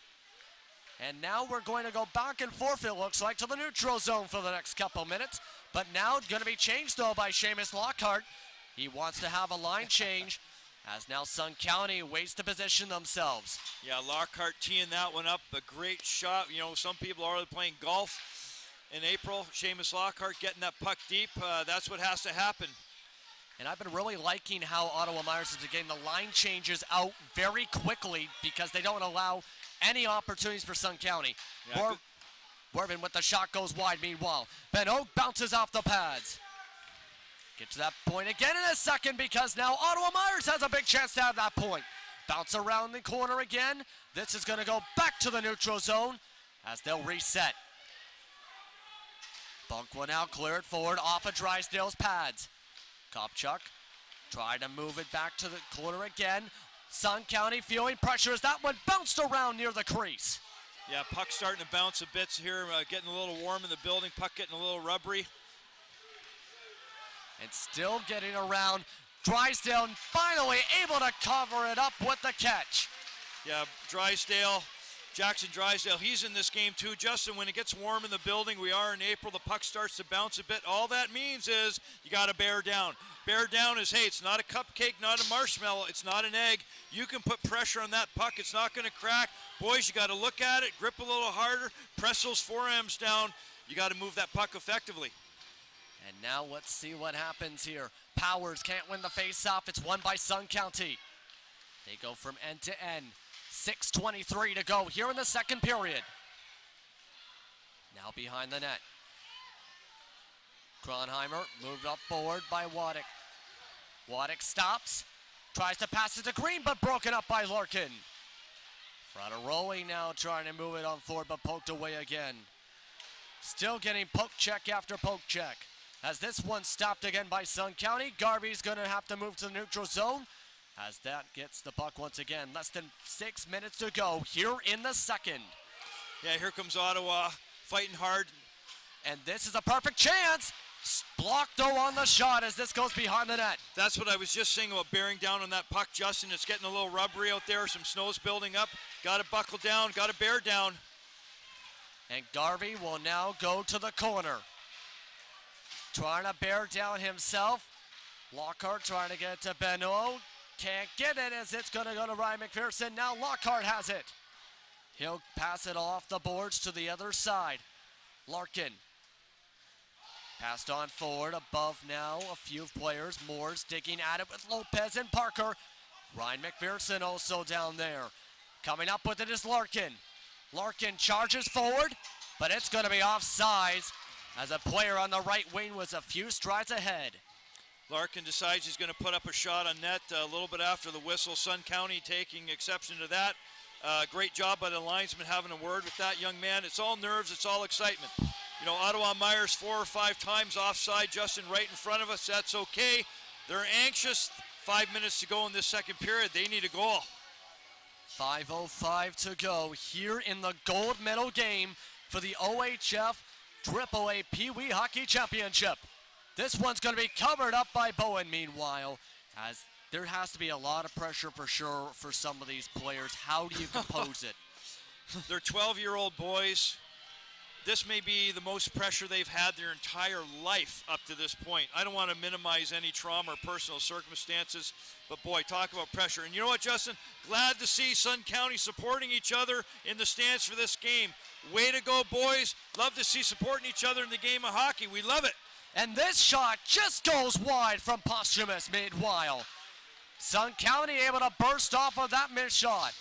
And now we're going to go back and forth, it looks like, to the neutral zone for the next couple minutes. But now going to be changed, though, by Seamus Lockhart. He wants to have a line change, as now Sun County waits to position themselves. Yeah, Lockhart teeing that one up. A great shot. You know, some people are playing golf in April. Seamus Lockhart getting that puck deep. That's what has to happen. And I've been really liking how Ottawa Meyers is getting the line changes out very quickly because they don't allow any opportunities for Sun County. Yeah, Wervin with the shot goes wide. Meanwhile, Ben Oak bounces off the pads. Get to that point again in a second because now Ottawa Meyers has a big chance to have that point. Bounce around the corner again. This is going to go back to the neutral zone as they'll reset. Bunk one out, clear it forward off of Drysdale's pads. Kopchuk trying to move it back to the corner again. Sun County feeling pressure as that one bounced around near the crease. Yeah, puck starting to bounce a bit here, getting a little warm in the building, puck getting a little rubbery. And still getting around. Drysdale finally able to cover it up with the catch. Yeah, Jackson Drysdale, he's in this game too. Justin, when it gets warm in the building, we are in April, the puck starts to bounce a bit. All that means is you got to bear down. Bear down is, hey, it's not a cupcake, not a marshmallow, it's not an egg. You can put pressure on that puck. It's not going to crack. Boys, you got to look at it, grip a little harder, press those forearms down. You got to move that puck effectively. And now let's see what happens here. Powers can't win the face-off. It's won by Sun County. They go from end to end. 6:23 to go here in the second period. Now behind the net. Kronheimer moved up forward by Waddick. Waddick stops, tries to pass it to Green, but broken up by Larkin. Frateroli now trying to move it on forward, but poked away again. Still getting poke check after poke check. As this one stopped again by Sun County, Garvey's going to have to move to the neutral zone as that gets the puck once again. Less than 6 minutes to go here in the second. Yeah, here comes Ottawa fighting hard. And this is a perfect chance. Blocked though on the shot as this goes behind the net. That's what I was just saying about bearing down on that puck, Justin. It's getting a little rubbery out there. Some snow's building up. Got to buckle down, got to bear down. And Garvey will now go to the corner. Trying to bear down himself. Lockhart trying to get it to Benoit. Can't get it as it's going to go to Ryan McPherson. Now Lockhart has it. He'll pass it off the boards to the other side. Larkin. Passed on forward, above now a few players. Moore's digging at it with Lopez and Parker. Ryan McPherson also down there. Coming up with it is Larkin. Larkin charges forward, but it's going to be offsides as a player on the right wing was a few strides ahead. Larkin decides he's going to put up a shot on net a little bit after the whistle. Sun County taking exception to that. Great job by the linesman having a word with that young man. It's all nerves, it's all excitement. You know, Ottawa Meyers 4 or 5 times offside, Justin, right in front of us. That's okay. They're anxious. 5 minutes to go in this second period. They need a goal. 5:05 to go here in the gold medal game for the OHF AAA PeeWee Hockey Championship. This one's going to be covered up by Bowen, meanwhile, as there has to be a lot of pressure for sure for some of these players. How do you compose it? They're 12-year-old boys. This may be the most pressure they've had their entire life up to this point. I don't want to minimize any trauma or personal circumstances, but boy, talk about pressure. And you know what, Justin? Glad to see Sun County supporting each other in the stands for this game. Way to go, boys. Love to see supporting each other in the game of hockey. We love it. And this shot just goes wide from Posthumous meanwhile. Sun County able to burst off of that missed shot.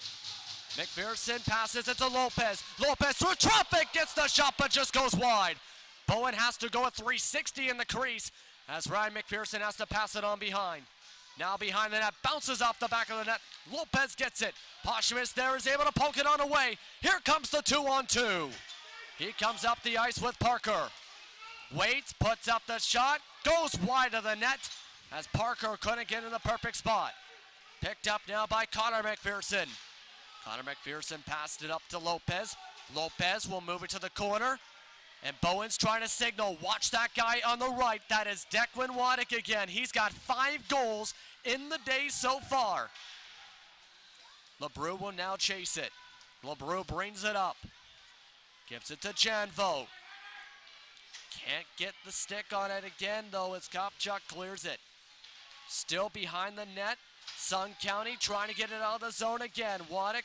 McPherson passes it to Lopez. Lopez through traffic, gets the shot, but just goes wide. Bowen has to go at 360 in the crease as Ryan McPherson has to pass it on behind. Now behind the net, bounces off the back of the net. Lopez gets it. Posthumous there is able to poke it on away. Here comes the 2-on-2. He comes up the ice with Parker. Waits, puts up the shot, goes wide of the net as Parker couldn't get in the perfect spot. Picked up now by Connor McPherson. Connor McPherson passed it up to Lopez. Lopez will move it to the corner. And Bowen's trying to signal. Watch that guy on the right. That is Declan Waddick again. He's got 5 goals in the day so far. LeBrew will now chase it. LeBrew brings it up. Gives it to Janvo. Can't get the stick on it again, though, as Kopchuk clears it. Still behind the net. Sun County trying to get it out of the zone again. Waddick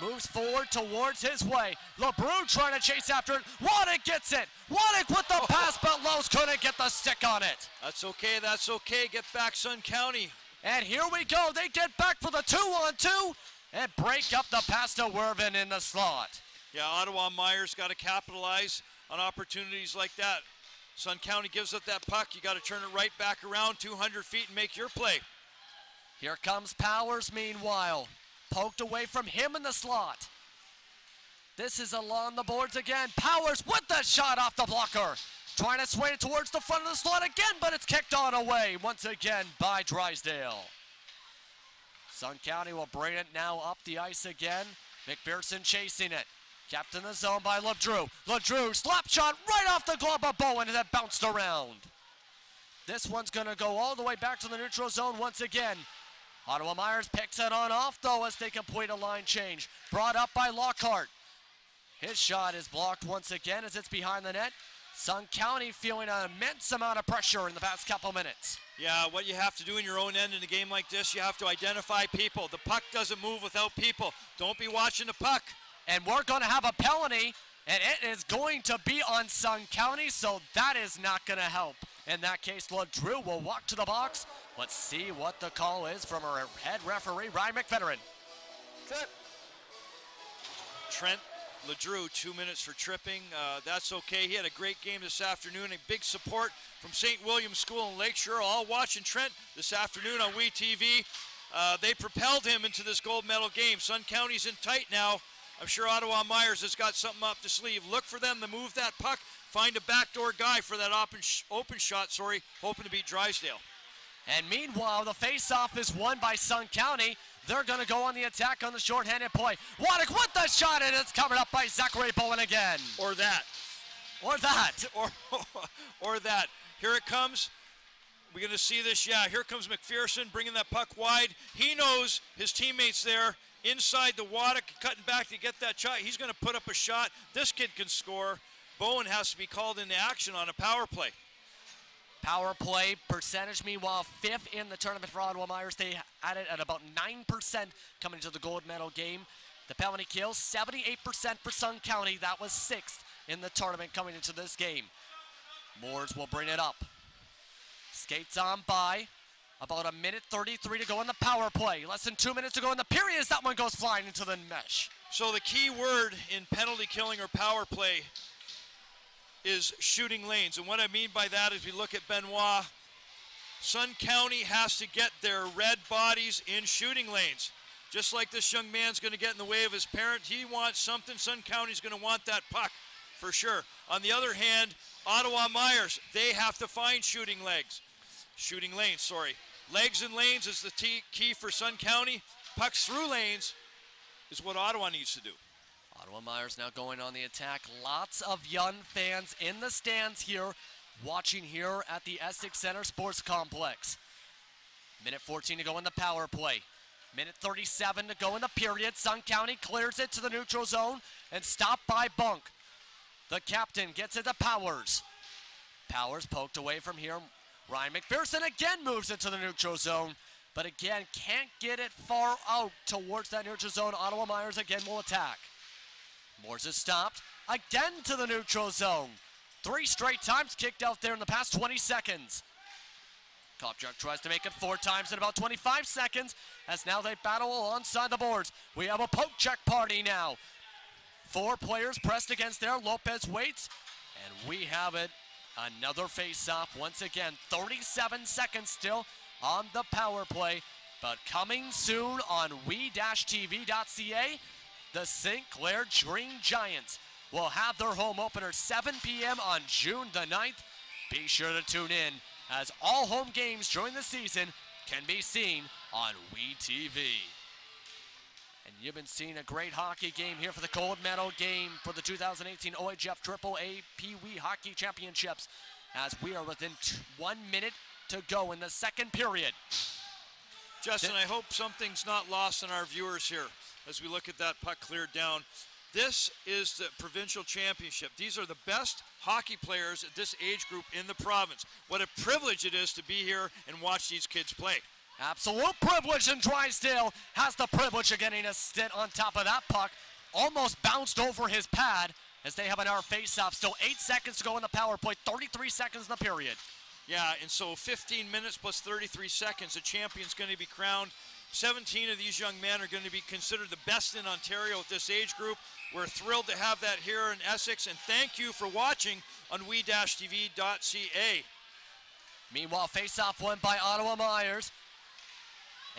moves forward towards his way. LeBrew trying to chase after it. Waddick gets it. Waddick with the pass, but Lowe's couldn't get the stick on it. That's okay, that's okay. Get back, Sun County. And here we go. They get back for the 2-on-2 and break up the pass to Wervin in the slot. Yeah, Ottawa Meyers got to capitalize on opportunities like that. Sun County gives up that puck. You got to turn it right back around 200 feet and make your play. Here comes Powers, meanwhile. Poked away from him in the slot. This is along the boards again. Powers with the shot off the blocker. Trying to sway it towards the front of the slot again, but it's kicked on away once again by Drysdale. Sun County will bring it now up the ice again. McPherson chasing it. Kept in the zone by LeDrew. LeDrew, slap shot right off the glove of Bowen, and it bounced around. This one's going to go all the way back to the neutral zone once again. Ottawa Meyers picks it on off, though, as they complete a line change. Brought up by Lockhart. His shot is blocked once again as it's behind the net. Sun County feeling an immense amount of pressure in the past couple minutes. Yeah, what you have to do in your own end in a game like this, you have to identify people. The puck doesn't move without people. Don't be watching the puck. And we're going to have a penalty, and it is going to be on Sun County, so that is not going to help. In that case, LeDrew will walk to the box. Let's see what the call is from our head referee, Ryan McFedrin. Set. Trent LeDrew, 2 minutes for tripping. That's okay. He had a great game this afternoon. A big support from St. William's School in Lakeshore. All watching Trent this afternoon on WeTV. They propelled him into this gold medal game. Sun County's in tight now. I'm sure Ottawa Meyers has got something up the sleeve. Look for them to move that puck. Find a backdoor guy for that open shot, hoping to beat Drysdale. And meanwhile, the face-off is won by Sun County. They're going to go on the attack on the shorthanded play. Waddick with the shot, and it's covered up by Zachary Bowen again. Or that. Or that. Or that. Here it comes. We're going to see this. Yeah, here comes McPherson bringing that puck wide. He knows his teammates there inside the Waddick, cutting back to get that shot. He's going to put up a shot. This kid can score. Bowen has to be called into action on a power play. Power play percentage, meanwhile, 5th in the tournament for Ottawa Meyers. They had it at about 9% coming into the gold medal game. The penalty kill, 78% for Sun County. That was 6th in the tournament coming into this game. Moores will bring it up. Skates on by. About 1:33 to go in the power play. Less than 2 minutes to go in the period as that one goes flying into the mesh. So the key word in penalty killing or power play is shooting lanes. And what I mean by that is we look at Benoit. Sun County has to get their red bodies in shooting lanes. Just like this young man's going to get in the way of his parent. He wants something. Sun County's going to want that puck for sure. On the other hand, Ottawa Meyers, they have to find shooting lanes. Legs and lanes is the key for Sun County. Pucks through lanes is what Ottawa needs to do. Ottawa Meyers now going on the attack. Lots of young fans in the stands here, watching here at the Essex Center Sports Complex. 1:14 to go in the power play. 1:37 to go in the period. Sun County clears it to the neutral zone and stopped by Bunk. The captain gets it to Powers. Powers poked away from here. Ryan McPherson again moves it to the neutral zone, but again can't get it far out towards that neutral zone. Ottawa Meyers again will attack. Moores is stopped again to the neutral zone. 3 straight times kicked out there in the past 20 seconds. Kopchuk tries to make it 4 times in about 25 seconds as now they battle alongside the boards. We have a poke check party now. 4 players pressed against there. Lopez waits, and we have it. Another face-off once again. 37 seconds still on the power play, but coming soon on we-tv.ca, the St. Clair Green Giants will have their home opener 7 p.m. on June the 9th. Be sure to tune in as all home games during the season can be seen on WeTV. And you've been seeing a great hockey game here for the gold medal game for the 2018 OHF AAA PeeWee Hockey Championships as we are within 1 minute to go in the second period. Justin, I hope something's not lost on our viewers here as we look at that puck cleared down. This is the provincial championship. These are the best hockey players at this age group in the province. What a privilege it is to be here and watch these kids play. Absolute privilege, and Drysdale has the privilege of getting a stint on top of that puck. Almost bounced over his pad as they have an hour face-off. Still 8 seconds to go in the power play, 33 seconds in the period. Yeah, and so 15 minutes plus 33 seconds, the champion's going to be crowned. 17 of these young men are going to be considered the best in Ontario at this age group. We're thrilled to have that here in Essex, and thank you for watching on we-tv.ca. Meanwhile, face-off won by Ottawa Meyers.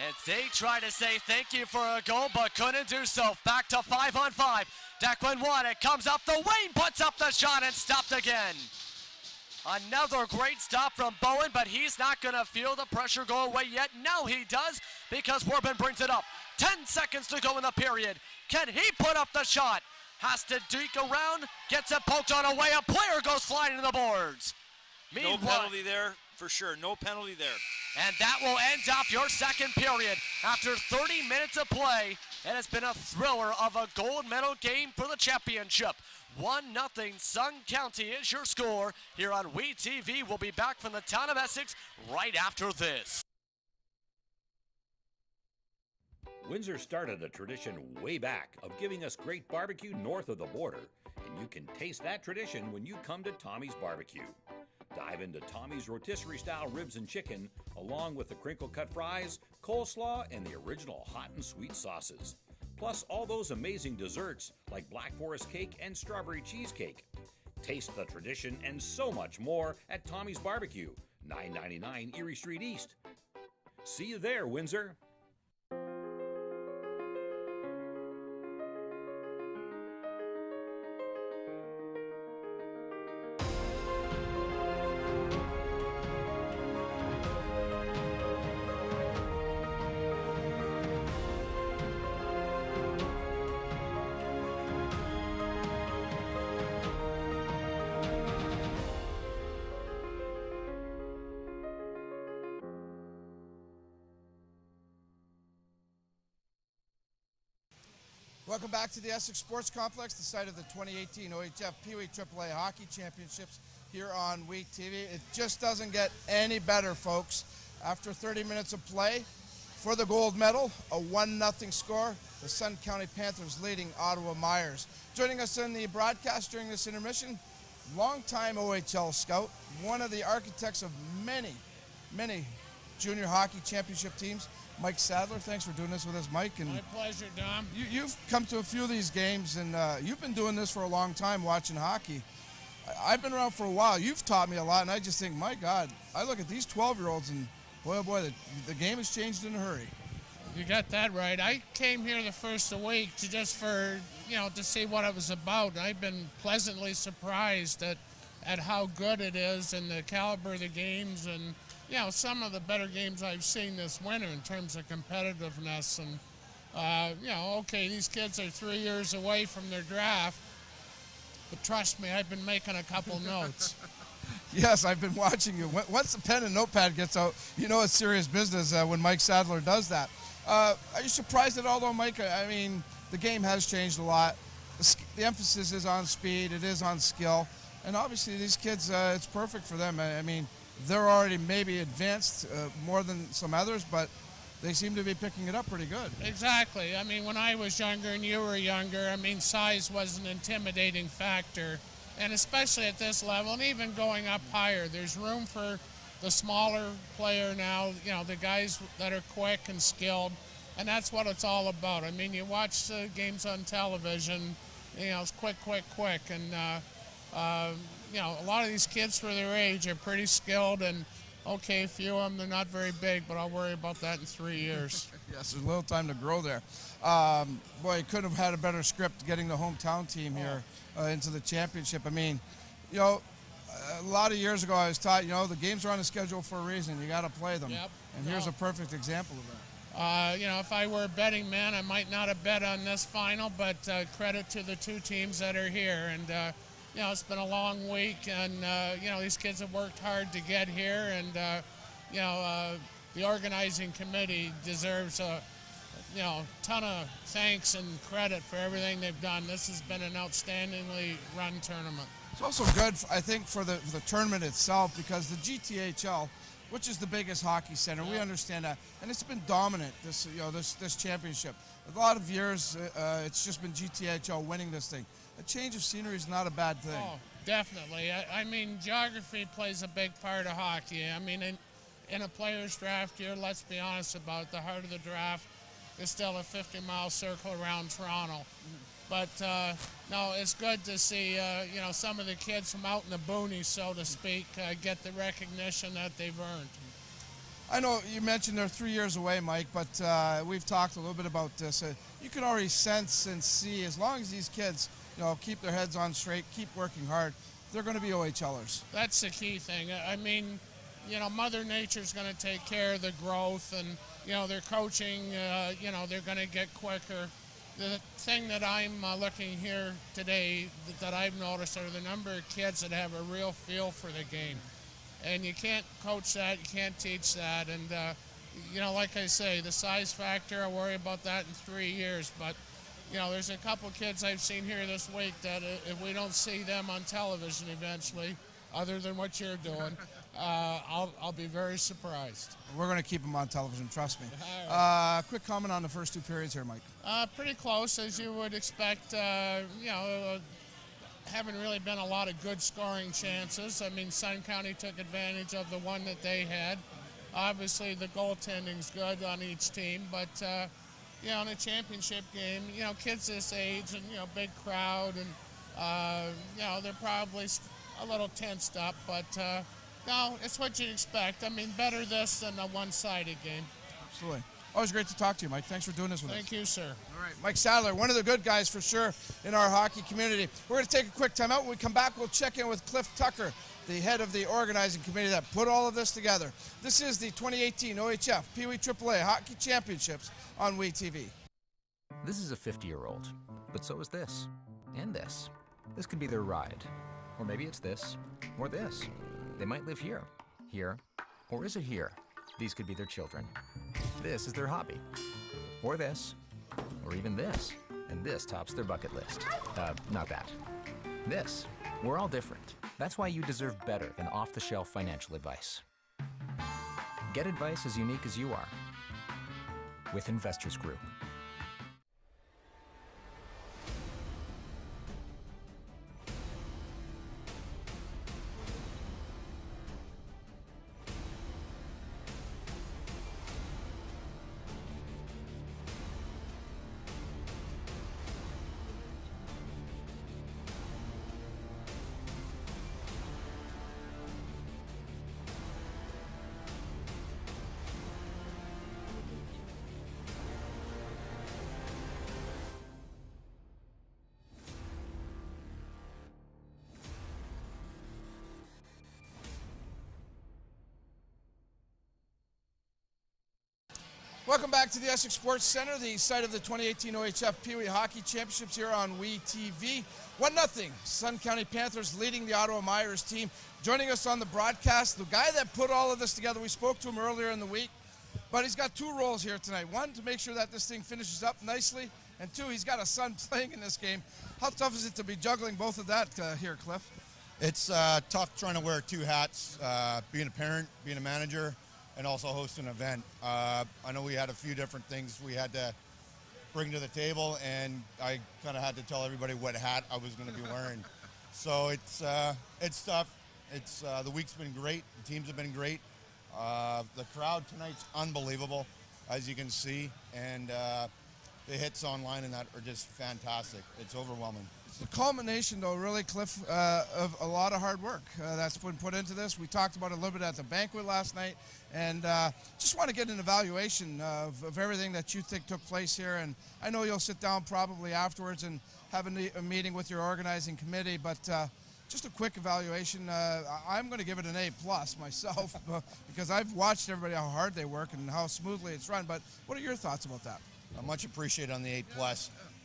And they try to say thank you for a goal, but couldn't do so. Back to 5-on-5. Declan won it, comes up the wing, puts up the shot, and stopped again. Another great stop from Bowen, but he's not going to feel the pressure go away yet. Now he does, because Werbin brings it up. 10 seconds to go in the period. Can he put up the shot? Has to deke around, gets it poked on away. A player goes flying to the boards. No penalty there, for sure. No penalty there. And that will end off your second period. After 30 minutes of play, it has been a thriller of a gold medal game for the championship. 1-0 Sun County is your score here on WeTV. We'll be back from the town of Essex right after this. Windsor started a tradition way back of giving us great barbecue north of the border, and you can taste that tradition when you come to Tommy's Barbecue. Dive into Tommy's rotisserie-style ribs and chicken, along with the crinkle-cut fries, coleslaw, and the original hot and sweet sauces. Plus all those amazing desserts like Black Forest cake and strawberry cheesecake. Taste the tradition and so much more at Tommy's Barbecue, 999 Erie Street East. See you there, Windsor. Welcome back to the Essex Sports Complex, the site of the 2018 OHF PeeWee AAA Hockey Championships here on WeTV. It just doesn't get any better, folks. After 30 minutes of play for the gold medal, a 1-0 score, the Sun County Panthers leading Ottawa Meyers. Joining us in the broadcast during this intermission, longtime OHL scout, one of the architects of many junior hockey championship teams, Mike Sadler. Thanks for doing this with us, Mike. And my pleasure, Dom. You've come to a few of these games, and you've been doing this for a long time, watching hockey. I've been around for a while. You've taught me a lot, and I just think, my God, I look at these 12-year-olds, and boy, oh boy, the game has changed in a hurry. You got that right. I came here the first of the week to see what it was about. I've been pleasantly surprised at how good it is and the caliber of the games, and some of the better games I've seen this winter in terms of competitiveness. And, okay, these kids are 3 years away from their draft, but trust me, I've been making a couple notes. Yes, I've been watching you. Once the pen and notepad gets out, you know it's serious business when Mike Sadler does that. Are you surprised at all, though, Mike? I mean, the game has changed a lot. The emphasis is on speed. It is on skill. And obviously, these kids, it's perfect for them. I mean, they're already maybe advanced more than some others, but they seem to be picking it up pretty good. Exactly. I mean, when I was younger and you were younger, I mean, size was an intimidating factor. And especially at this level, and even going up higher, there's room for the smaller player now, the guys that are quick and skilled. And that's what it's all about. I mean, you watch the games on television, it's quick. And, a lot of these kids for their age are pretty skilled, and okay, a few of them, they're not very big, but I'll worry about that in 3 years. Yes, there's a little time to grow there. Boy, you couldn't have had a better script getting the hometown team here into the championship. I mean, a lot of years ago I was taught, the games are on the schedule for a reason. You got to play them. Yep. And here's a perfect example of that. If I were a betting man, I might not have bet on this final, but credit to the two teams that are here. And, it's been a long week, and, these kids have worked hard to get here, and, the organizing committee deserves ton of thanks and credit for everything they've done. This has been an outstandingly run tournament. It's also good, I think, for the tournament itself, because the GTHL, which is the biggest hockey center, we understand that, and it's been dominant this championship. A lot of years, it's just been GTHL winning this thing. A change of scenery is not a bad thing. Oh, definitely. I mean, geography plays a big part of hockey. I mean, in a player's draft year, let's be honest about it, the heart of the draft is still a 50-mile circle around Toronto. But, no, it's good to see, some of the kids from out in the boonies, so to speak, get the recognition that they've earned. I know you mentioned they're 3 years away, Mike, but we've talked a little bit about this. You can already sense and see, as long as these kids, keep their heads on straight, keep working hard, they're going to be OHLers. That's the key thing. I mean, Mother Nature's going to take care of the growth, and, their coaching, they're going to get quicker. The thing that I'm looking here today that I've noticed are the number of kids that have a real feel for the game. And you can't coach that, you can't teach that. And, like I say, the size factor, I worry about that in 3 years. But, there's a couple kids I've seen here this week that if we don't see them on television eventually, other than what you're doing, I'll be very surprised. We're going to keep them on television, trust me. Quick comment on the first two periods here, Mike. Pretty close, as you would expect. Haven't really been a lot of good scoring chances. I mean, Sun County took advantage of the one that they had. Obviously, the goaltending's good on each team, but, in a championship game, kids this age and, big crowd, and, they're probably a little tensed up, but, no, it's what you'd expect. I mean, better this than a one-sided game. Absolutely. Always great to talk to you, Mike. Thanks for doing this with us. Thank you, sir. All right, Mike Sadler, one of the good guys for sure in our hockey community. We're going to take a quick time out. When we come back, we'll check in with Cliff Tucker, the head of the organizing committee that put all of this together. This is the 2018 OHF PeeWee AAA Hockey Championships on WE TV. This is a 50-year-old, but so is this, and this. This could be their ride, or maybe it's this, or this. They might live here, or is it here? These could be their children. This is their hobby, or this, or even this, and this tops their bucket list. Not that. This. We're all different. That's why you deserve better than off-the-shelf financial advice. Get advice as unique as you are with Investors Group. Welcome back to the Essex Sports Center, the site of the 2018 OHF PeeWee Hockey Championships here on WE TV. 1-0, Sun County Panthers leading the Ottawa Meyers team. Joining us on the broadcast, the guy that put all of this together. We spoke to him earlier in the week, but he's got two roles here tonight. One, to make sure that this thing finishes up nicely, and two, he's got a son playing in this game. How tough is it to be juggling both of that here, Cliff? It's tough trying to wear two hats, being a parent, being a manager, and also host an event. I know we had a few different things we had to bring to the table, and I kind of had to tell everybody what hat I was going to be wearing. So it's tough. The week's been great. The teams have been great. The crowd tonight's unbelievable, as you can see, and the hits online and that are just fantastic. It's overwhelming. It's the culmination, though, really, Cliff, of a lot of hard work that's been put into this. We talked about it a little bit at the banquet last night, and just want to get an evaluation of everything that you think took place here. And I know you'll sit down probably afterwards and have a meeting with your organizing committee, but just a quick evaluation. I'm going to give it an A+ myself because I've watched everybody how hard they work and how smoothly it's run. But what are your thoughts about that? Much appreciated on the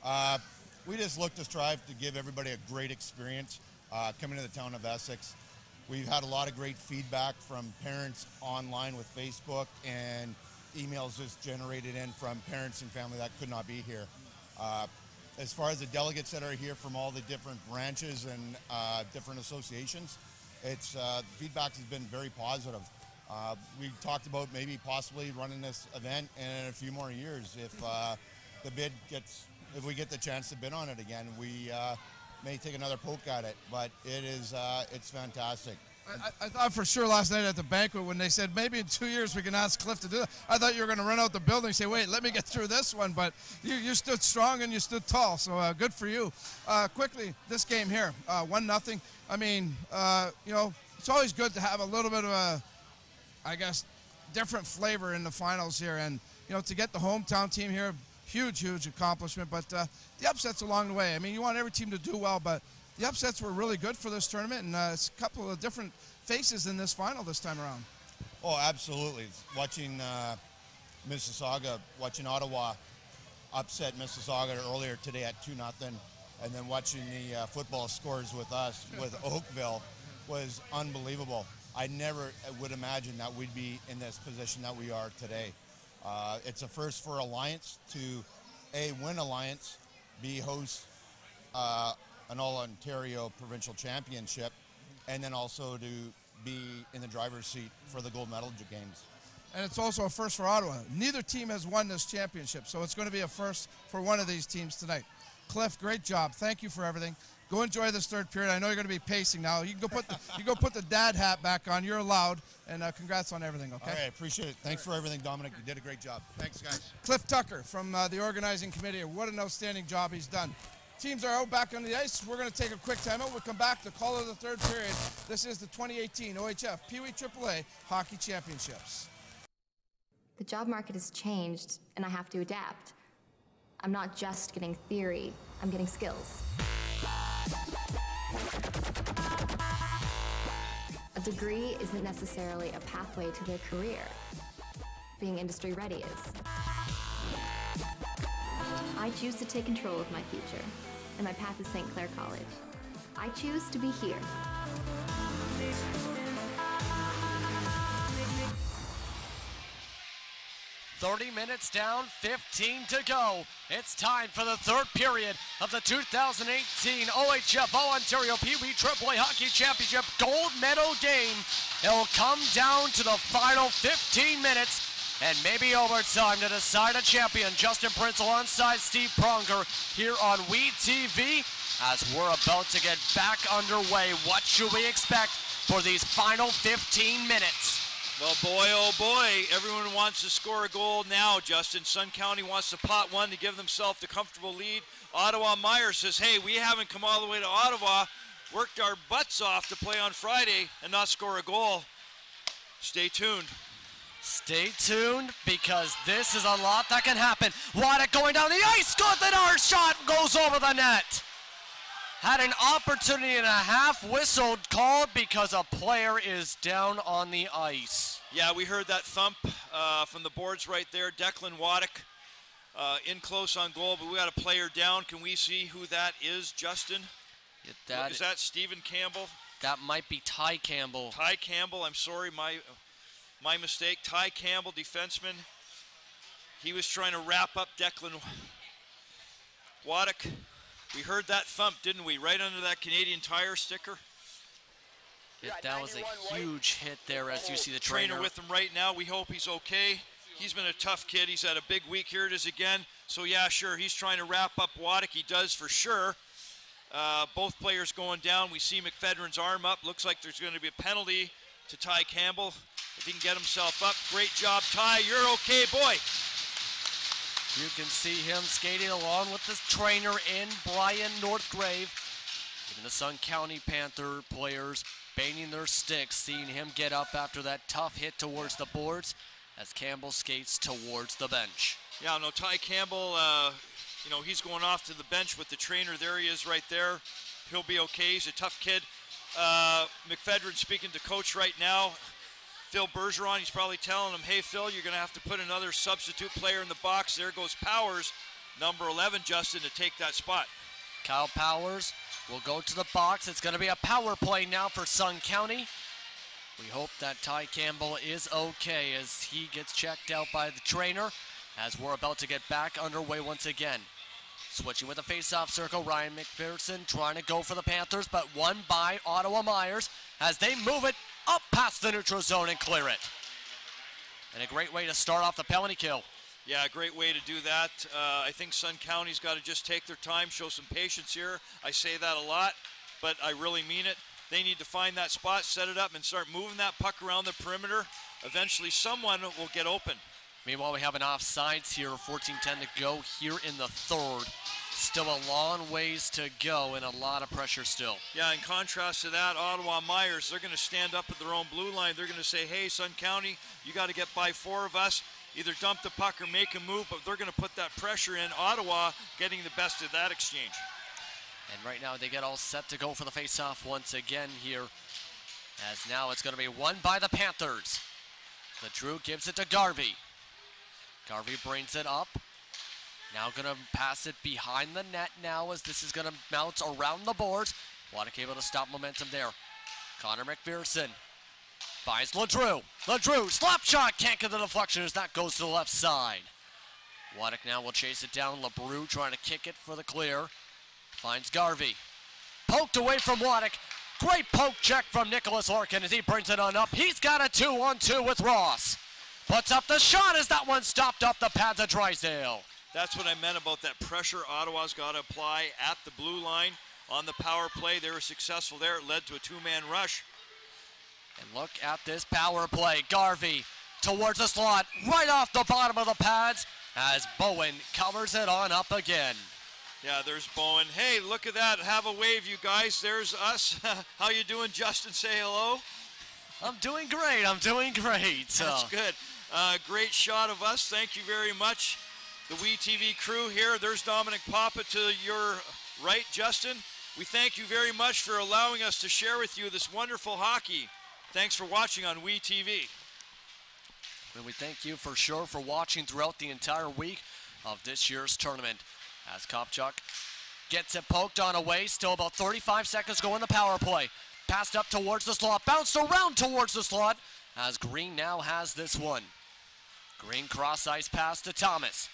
A+. We just look to strive to give everybody a great experience coming to the town of Essex. We've had a lot of great feedback from parents online with Facebook and emails just generated in from parents and family that could not be here. As far as the delegates that are here from all the different branches and different associations, feedback has been very positive. We talked about maybe possibly running this event in a few more years if if we get the chance to bid on it again. We may take another poke at it, but it's fantastic. I thought for sure last night at the banquet when they said maybe in 2 years we can ask Cliff to do that. I thought you were going to run out the building and say, wait, let me get through this one. But you stood strong and you stood tall, so good for you. Quickly, this game here, 1-0. I mean, it's always good to have a little bit of a, I guess, different flavor in the finals here. And, to get the hometown team here, huge accomplishment. But the upsets along the way. I mean, you want every team to do well, but the upsets were really good for this tournament, and it's a couple of different faces in this final this time around. Oh, absolutely. Watching Mississauga, watching Ottawa upset Mississauga earlier today at 2-0, and then watching the football scores with us, with Oakville, was unbelievable. I never would imagine that we'd be in this position that we are today. It's a first for Alliance to, A, win Alliance, B, host an All-Ontario Provincial Championship, and then also to be in the driver's seat for the gold medal games. And it's also a first for Ottawa. Neither team has won this championship, so it's going to be a first for one of these teams tonight. Cliff, great job. Thank you for everything. Go enjoy this third period. I know you're going to be pacing now. You can go put the dad hat back on. You're allowed, and congrats on everything, okay? All right, appreciate it. Thanks for everything, Dominic. You did a great job. Thanks, guys. Cliff Tucker from the organizing committee. What an outstanding job he's done. Teams are out back on the ice. We're going to take a quick timeout. We'll come back to call of the third period. This is the 2018 OHF PeeWee AAA Hockey Championships. The job market has changed, and I have to adapt. I'm not just getting theory, I'm getting skills. A degree isn't necessarily a pathway to their career. Being industry ready is. I choose to take control of my future, and my path is St. Clair College. I choose to be here. "30 minutes down, 15 to go. It's time for the third period of the 2018 OHF All-Ontario PeeWee AAA Hockey Championship gold medal game. It'll come down to the final 15 minutes and maybe overtime to decide a champion. Justin Prince alongside Steve Pronger here on WE TV as we're about to get back underway. What should we expect for these final 15 minutes? Well, boy, oh boy, everyone wants to score a goal now, Justin. Sun County wants to pot one to give themselves the comfortable lead. Ottawa Meyers says, hey, we haven't come all the way to Ottawa, worked our butts off to play on Friday and not score a goal. Stay tuned. Stay tuned, because this is a lot that can happen. Waddick going down the ice, good, then our shot goes over the net. Had an opportunity and a half, whistled, called because a player is down on the ice. Yeah, we heard that thump from the boards right there. Declan Waddick in close on goal, but we got a player down. Can we see who that is, Justin? Is that Stephen Campbell? That might be Ty Campbell. Ty Campbell, I'm sorry, my mistake. Ty Campbell, defenseman. He was trying to wrap up Declan Waddick. We heard that thump, didn't we? Right under that Canadian Tire sticker. That was a huge hit there as you see the trainer with him right now. We hope he's okay. He's been a tough kid. He's had a big week. Here it is again. So yeah, sure, he's trying to wrap up Waddick. He does for sure. Both players going down. We see McFedrin's arm up. Looks like there's going to be a penalty to Ty Campbell if he can get himself up. Great job, Ty. You're okay, boy. You can see him skating along with this trainer in Brian Northgrave. Even the Sun County Panther players banging their sticks, seeing him get up after that tough hit towards the boards as Campbell skates towards the bench. Yeah, no, Ty Campbell, you know, he's going off to the bench with the trainer. There he is right there. He'll be okay. He's a tough kid. McFedrin speaking to coach right now. Phil Bergeron, he's probably telling him, hey, Phil, you're going to have to put another substitute player in the box. There goes Powers, number 11, Justin, to take that spot. Kyle Powers will go to the box. It's going to be a power play now for Sun County. We hope that Ty Campbell is okay as he gets checked out by the trainer as we're about to get back underway once again. Switching with the face-off circle, Ryan McPherson trying to go for the Panthers, but won by Ottawa Meyers as they move it up past the neutral zone and clear it. And a great way to start off the penalty kill. Yeah, a great way to do that. I think Sun County's got to just take their time, show some patience here. I say that a lot, but I really mean it. They need to find that spot, set it up, and start moving that puck around the perimeter. Eventually, someone will get open. Meanwhile, we have an offsides here, 14:10 to go here in the third. Still a long ways to go and a lot of pressure still. Yeah, in contrast to that, Ottawa Meyers, they're going to stand up at their own blue line. They're going to say, hey, Sun County, you got to get by 4 of us. Either dump the puck or make a move, but they're going to put that pressure in. Ottawa getting the best of that exchange. And right now they get all set to go for the face-off once again here. As now it's going to be won by the Panthers. LeDrew gives it to Garvey. Garvey brings it up. Now going to pass it behind the net now as this is going to bounce around the boards. Waddick able to stop momentum there. Connor McPherson finds LeDrew. LeDrew, slap shot, can't get the deflection as that goes to the left side. Waddick now will chase it down. LeBrew trying to kick it for the clear. Finds Garvey. Poked away from Waddick. Great poke check from Nicholas Larkin as he brings it on up. He's got a 2-on-2 with Ross. Puts up the shot as that one stopped off the pads of Drysdale. That's what I meant about that pressure Ottawa's got to apply at the blue line on the power play. They were successful there. It led to a 2-man rush. And look at this power play. Garvey towards the slot, right off the bottom of the pads as Bowen covers it on up again. Yeah, there's Bowen. Hey, look at that. Have a wave, you guys. There's us. How you doing, Justin? Say hello. I'm doing great. I'm doing great. That's good. Great shot of us. Thank you very much. The WE TV crew here. There's Dominic Papa to your right, Justin. We thank you very much for allowing us to share with you this wonderful hockey. Thanks for watching on WE TV. And we thank you for sure for watching throughout the entire week of this year's tournament. As Kopchuk gets it poked on away, still about 35 seconds go in the power play. Passed up towards the slot, bounced around towards the slot as Green now has this one. Green cross ice pass to Thomas.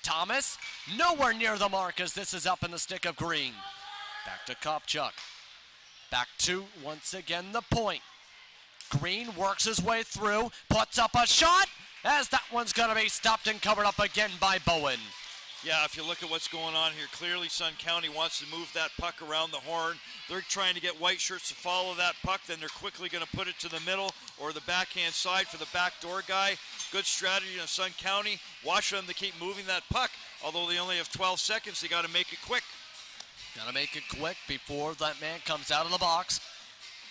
Thomas nowhere near the mark as this is up in the stick of Green. Back to Kopchuk. Back to, once again, the point. Green works his way through, puts up a shot as that one's going to be stopped and covered up again by Bowen. Yeah, if you look at what's going on here, clearly Sun County wants to move that puck around the horn. They're trying to get White Shirts to follow that puck, then they're quickly going to put it to the middle or the backhand side for the backdoor guy. Good strategy on Sun County. Watch them to keep moving that puck. Although they only have 12 seconds, they got to make it quick. Got to make it quick before that man comes out of the box.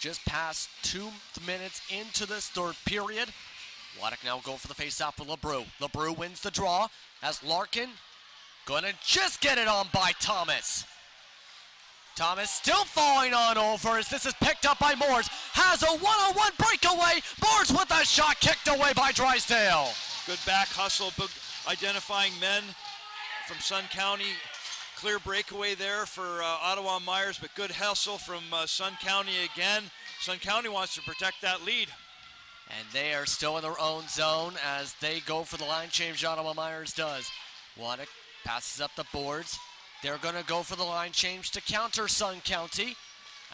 Just past 2 minutes into this third period. Waddick now go for the face-off with LeBrew. LeBrew wins the draw as Larkin gonna just get it on by Thomas. Thomas still falling on over as this is picked up by Moores. Has a one-on-one breakaway. Moores with a shot kicked away by Drysdale. Good back hustle, identifying men from Sun County. Clear breakaway there for Ottawa Meyers, but good hustle from Sun County again. Sun County wants to protect that lead. And they are still in their own zone as they go for the line change. Ottawa Meyers does. Waddick passes up the boards. They're going to go for the line change to counter Sun County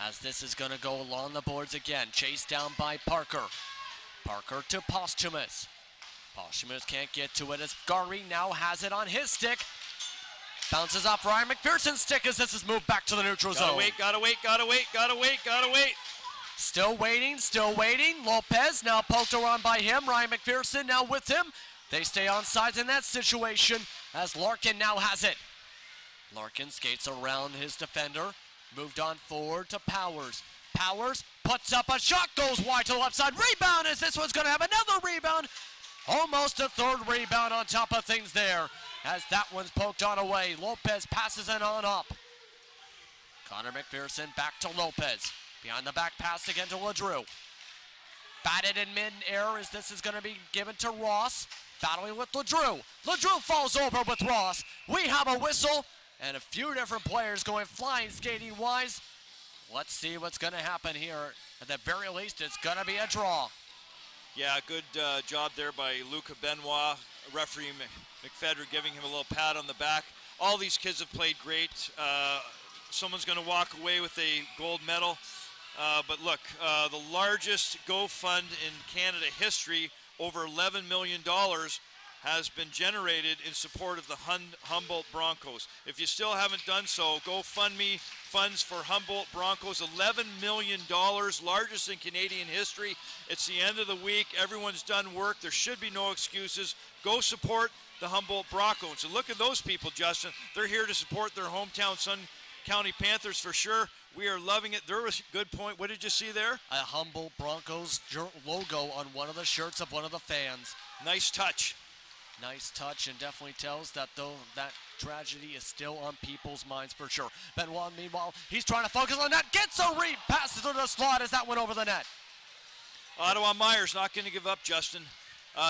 as this is going to go along the boards again. Chased down by Parker. Parker to Posthumous. Posthumous can't get to it as Garvey now has it on his stick. Bounces off Ryan McPherson's stick as this is moved back to the neutral zone. Gotta wait. Still waiting. Lopez now poked around by him. Ryan McPherson now with him. They stay on sides in that situation as Larkin now has it. Larkin skates around his defender. Moved on forward to Powers. Powers puts up a shot, goes wide to the left side. Rebound as this one's going to have another rebound. Almost a third rebound on top of things there as that one's poked on away. Lopez passes it on up. Connor McPherson back to Lopez. Behind the back pass again to LeDrew. Batted in mid-air as this is going to be given to Ross. Battling with LeDrew. LeDrew falls over with Ross. We have a whistle and a few different players going flying skating-wise let's see what's going to happen here. At the very least, it's going to be a draw. Yeah, good job there by Luca Benoit, referee McFedra giving him a little pat on the back. All these kids have played great. Someone's going to walk away with a gold medal. But look, the largest GoFund in Canada history, over $11 million, has been generated in support of the Humboldt Broncos. If you still haven't done so, GoFundMe funds for Humboldt Broncos, $11 million, largest in Canadian history. It's the end of the week. Everyone's done work. There should be no excuses. Go support the Humboldt Broncos. And look at those people, Justin. They're here to support their hometown Sun County Panthers for sure. We are loving it. There was a good point. What did you see there? A Humboldt Broncos logo on one of the shirts of one of the fans. Nice touch. Nice touch, and definitely tells that though that tragedy is still on people's minds for sure. Benoit, meanwhile, he's trying to focus on that. Gets a read, passes to the slot as that went over the net. Ottawa Meyers not going to give up, Justin.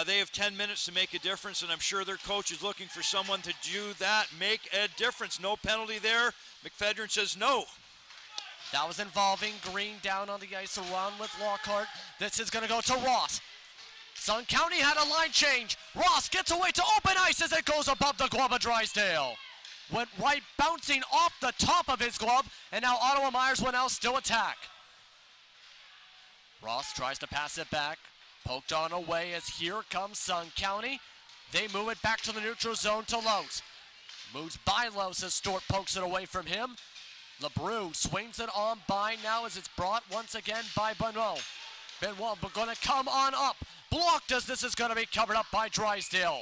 They have 10 minutes to make a difference, and I'm sure their coach is looking for someone to do that, make a difference. No penalty there. McFedrin says no. That was involving Green down on the ice around with Lockhart. This is going to go to Ross. Sun County had a line change. Ross gets away to open ice as it goes above the glove of Drysdale. Went right, bouncing off the top of his glove, and now Ottawa Meyers will now still attack. Ross tries to pass it back. Poked on away as here comes Sun County. They move it back to the neutral zone to Loos. Moves by Loos as Stewart pokes it away from him. LeBrew swings it on by now as it's brought once again by Benoit. Benoit going to come on up. Blocked as this is going to be covered up by Drysdale.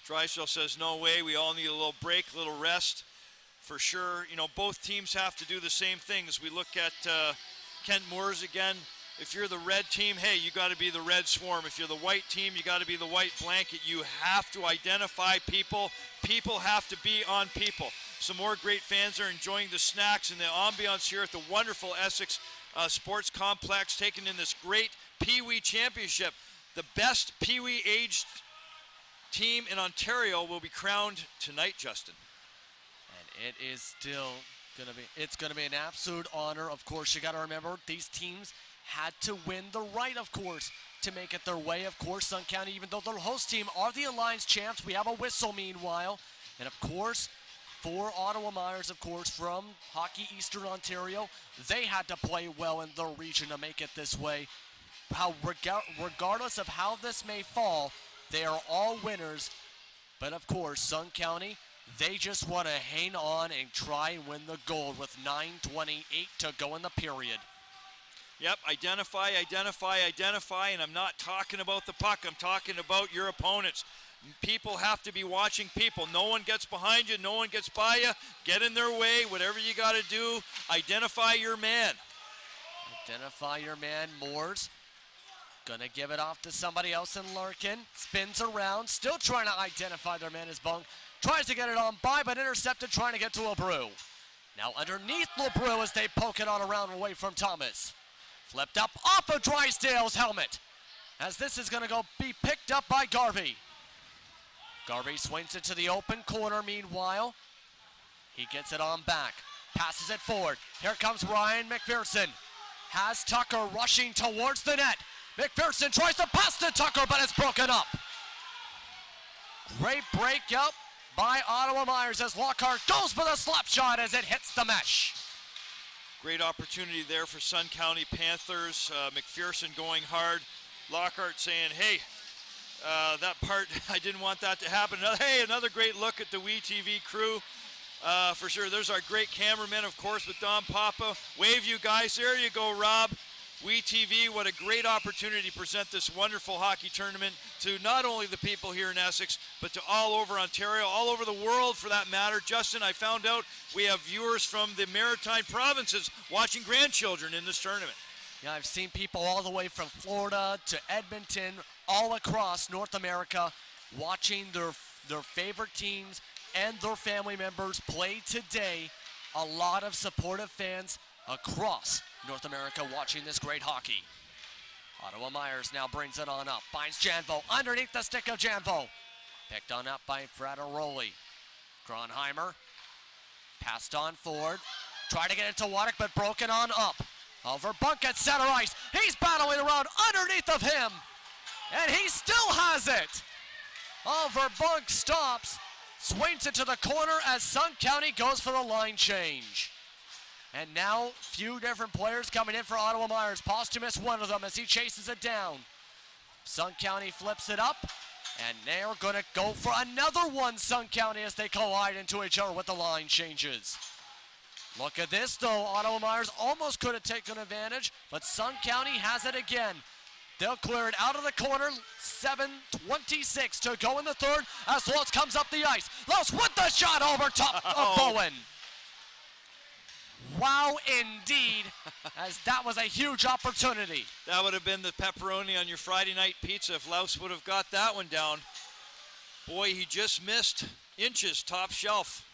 Drysdale says no way. We all need a little break, a little rest for sure. You know, both teams have to do the same things. We look at Kent Moores again. If you're the red team, hey, you got to be the red swarm. If you're the white team, you got to be the white blanket. You have to identify people. People have to be on people. Some more great fans are enjoying the snacks and the ambiance here at the wonderful Essex Sports Complex, taking in this great PeeWee Championship. The best PeeWee aged team in Ontario will be crowned tonight, Justin. And it is still going to be, it's going to be an absolute honor. Of course, you got to remember these teams had to win the right, of course, to make it their way. Of course, Sun County, even though their host team are the Alliance champs, we have a whistle meanwhile. And of course, for Ottawa Meyers, of course, from Hockey Eastern Ontario, they had to play well in their region to make it this way. Regardless of how this may fall, they are all winners. But of course, Sun County, they just want to hang on and try and win the gold with 9:28 to go in the period. Yep, identify, identify, identify, and I'm not talking about the puck. I'm talking about your opponents. People have to be watching people. No one gets behind you. No one gets by you. Get in their way. Whatever you got to do, identify your man. Identify your man, Moores. Gonna give it off to somebody else in Larkin. Spins around, still trying to identify their man as Bunk. Tries to get it on by, but intercepted, trying to get to LeBrew. Now underneath LeBrew as they poke it on around away from Thomas. Flipped up off of Drysdale's helmet. As this is gonna go be picked up by Garvey. Garvey swings it to the open corner meanwhile. He gets it on back. Passes it forward. Here comes Ryan McPherson. Has Tucker rushing towards the net. McPherson tries to pass to Tucker, but it's broken up. Great break up by Ottawa Meyers as Lockhart goes for the slap shot as it hits the mesh. Great opportunity there for Sun County Panthers. McPherson going hard. Lockhart saying, hey, that part, I didn't want that to happen. Hey, another great look at the WeTV crew. For sure, there's our great cameraman, of course, with Don Papa. Wave you guys. There you go, Rob. WeTV, what a great opportunity to present this wonderful hockey tournament to not only the people here in Essex, but to all over Ontario, all over the world for that matter. Justin, I found out we have viewers from the Maritime provinces watching grandchildren in this tournament. Yeah, I've seen people all the way from Florida to Edmonton, all across North America, watching their favorite teams and their family members play today. A lot of supportive fans across North America watching this great hockey. Ottawa Meyers now brings it on up. Finds Janvo underneath the stick of Janvo. Picked on up by Frateroli. Kronheimer passed on forward. Try to get it to Waddick, but broken on up. Over Bunk at center ice. He's battling around underneath of him. And he still has it. Oliver Bunk stops. Swings it to the corner as Sun County goes for the line change. And now, few different players coming in for Ottawa Meyers. Posthumous one of them as he chases it down. Sun County flips it up. And they're going to go for another one, Sun County, as they collide into each other with the line changes. Look at this, though. Ottawa Meyers almost could have taken advantage, but Sun County has it again. They'll clear it out of the corner. 7:26 to go in the third as Loos comes up the ice. Loos with the shot over top of Bowen. Wow, indeed, as that was a huge opportunity. That would have been the pepperoni on your Friday night pizza if Loos would have got that one down. Boy, he just missed inches top shelf.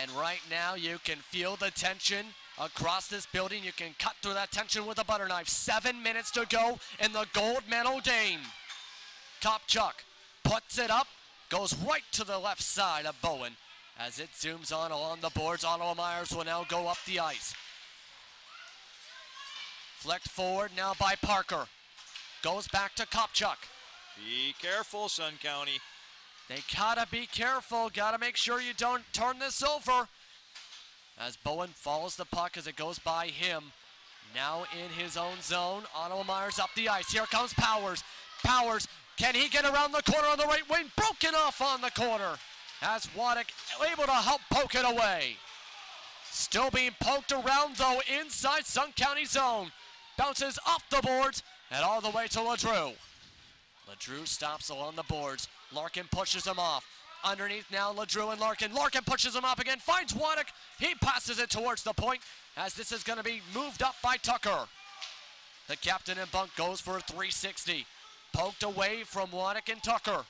And right now you can feel the tension across this building. You can cut through that tension with a butter knife. 7 minutes to go in the gold medal game. Kopchuk puts it up, goes right to the left side of Bowen. As it zooms on along the boards, Ottawa Meyers will now go up the ice. Flicked forward now by Parker. Goes back to Kopchuk. Be careful, Sun County. They gotta be careful. Gotta make sure you don't turn this over. As Bowen follows the puck as it goes by him. Now in his own zone. Ottawa Meyers up the ice. Here comes Powers. Powers, can he get around the corner on the right wing? Broken off on the corner. As Waddick able to help poke it away. Still being poked around though inside Sun County zone. Bounces off the boards and all the way to LeDrew. LeDrew stops along the boards. Larkin pushes him off. Underneath now LeDrew and Larkin. Larkin pushes him up again, finds Waddick. He passes it towards the point as this is going to be moved up by Tucker. The captain and Bunk goes for a 360. Poked away from Waddick and Tucker.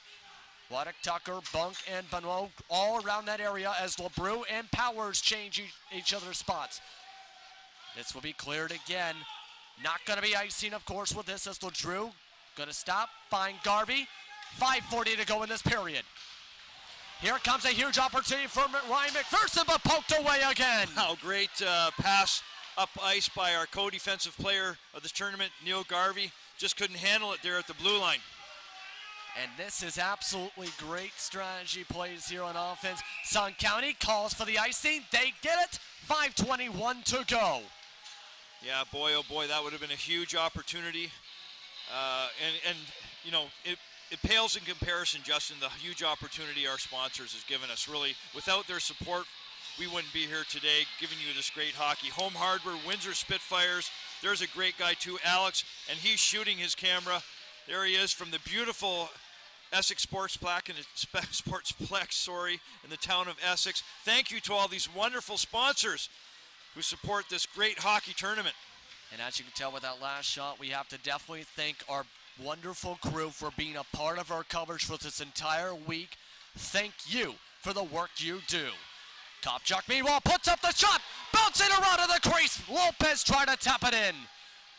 Waddick, Tucker, Bunk, and Benoit all around that area as LeBrew and Powers change each other's spots. This will be cleared again. Not going to be icing, of course, with this as LeDrew going to stop, find Garvey. 5:40 to go in this period. Here comes a huge opportunity for Ryan McPherson, but poked away again. Wow, great pass up ice by our co-defensive player of the tournament, Neil Garvey. Just couldn't handle it there at the blue line. And this is absolutely great strategy plays here on offense. Sun County calls for the icing. They get it. 5:21 to go. Yeah, boy, oh boy, that would have been a huge opportunity. And you know, it pales in comparison, Justin, the huge opportunity our sponsors has given us. Really, without their support, we wouldn't be here today giving you this great hockey. Home Hardware, Windsor Spitfires. There's a great guy too, Alex, and he's shooting his camera. There he is from the beautiful Essex Sportsplex in the town of Essex. Thank you to all these wonderful sponsors who support this great hockey tournament. And as you can tell with that last shot, we have to definitely thank our wonderful crew for being a part of our coverage for this entire week. Thank you for the work you do. Kopchuk, meanwhile, puts up the shot, bouncing around to the crease. Lopez trying to tap it in.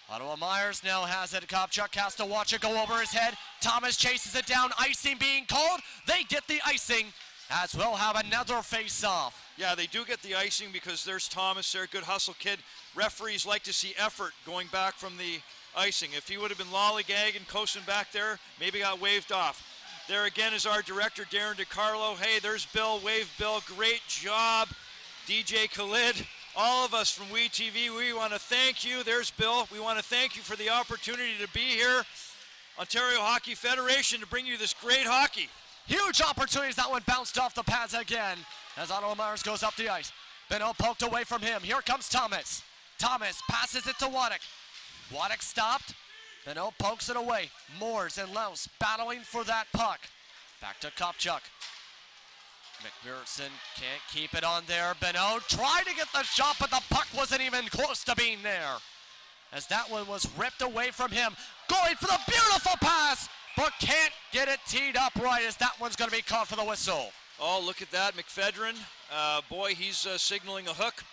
Ottawa Meyers now has it. Kopchuk has to watch it go over his head. Thomas chases it down. Icing being called. They get the icing as we'll have another face-off. Yeah, they do get the icing because there's Thomas there, good hustle kid. Referees like to see effort going back from the icing. If he would have been lollygagging, coasting back there, maybe got waved off. There again is our director, Darren DiCarlo. Hey, there's Bill. Wave Bill. Great job. DJ Khalid. All of us from WeTV, we want to thank you. There's Bill. We want to thank you for the opportunity to be here. Ontario Hockey Federation to bring you this great hockey. Huge opportunities. That one bounced off the pads again as Ottawa Meyers goes up the ice. Beno poked away from him. Here comes Thomas. Thomas passes it to Waddick. Waddick stopped. Beno pokes it away. Moores and Loos battling for that puck. Back to Kopchuk. McPherson can't keep it on there. Beno tried to get the shot, but the puck wasn't even close to being there. As that one was ripped away from him. Going for the beautiful pass, but can't get it teed up right as that one's going to be caught for the whistle. Oh, look at that, McPhedron. Boy, he's signaling a hook.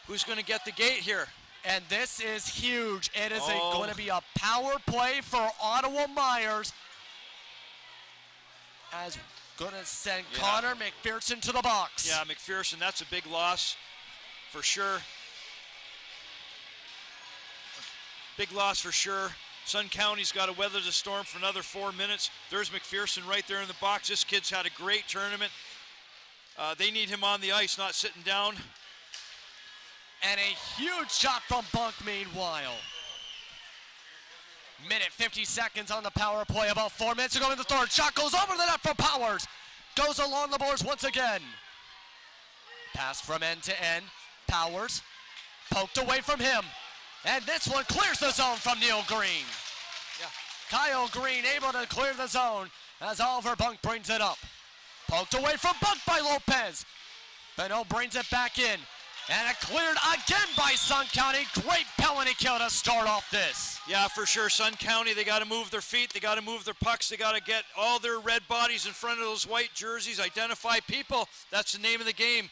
Who's going to get the gate here? And this is huge. It is going to be a power play for Ottawa Meyers. As going to send Connor McPherson to the box. Yeah, McPherson, that's a big loss for sure. Big loss for sure. Sun County's got to weather the storm for another 4 minutes. There's McPherson right there in the box. This kid's had a great tournament. They need him on the ice, not sitting down. And a huge shot from Bunk meanwhile. Minute 50 seconds on the power play. About 4 minutes to go in the third. Shot goes over the net for Powers. Goes along the boards once again. Pass from end to end. Powers poked away from him. And this one clears the zone from Neil Green. Yeah. Kyle Green able to clear the zone as Oliver Bunk brings it up. Poked away from Bunk by Lopez. Beno brings it back in. And it cleared again by Sun County. Great penalty kill to start off this. Yeah, for sure. Sun County, they got to move their feet. They got to move their pucks. They got to get all their red bodies in front of those white jerseys. Identify people. That's the name of the game.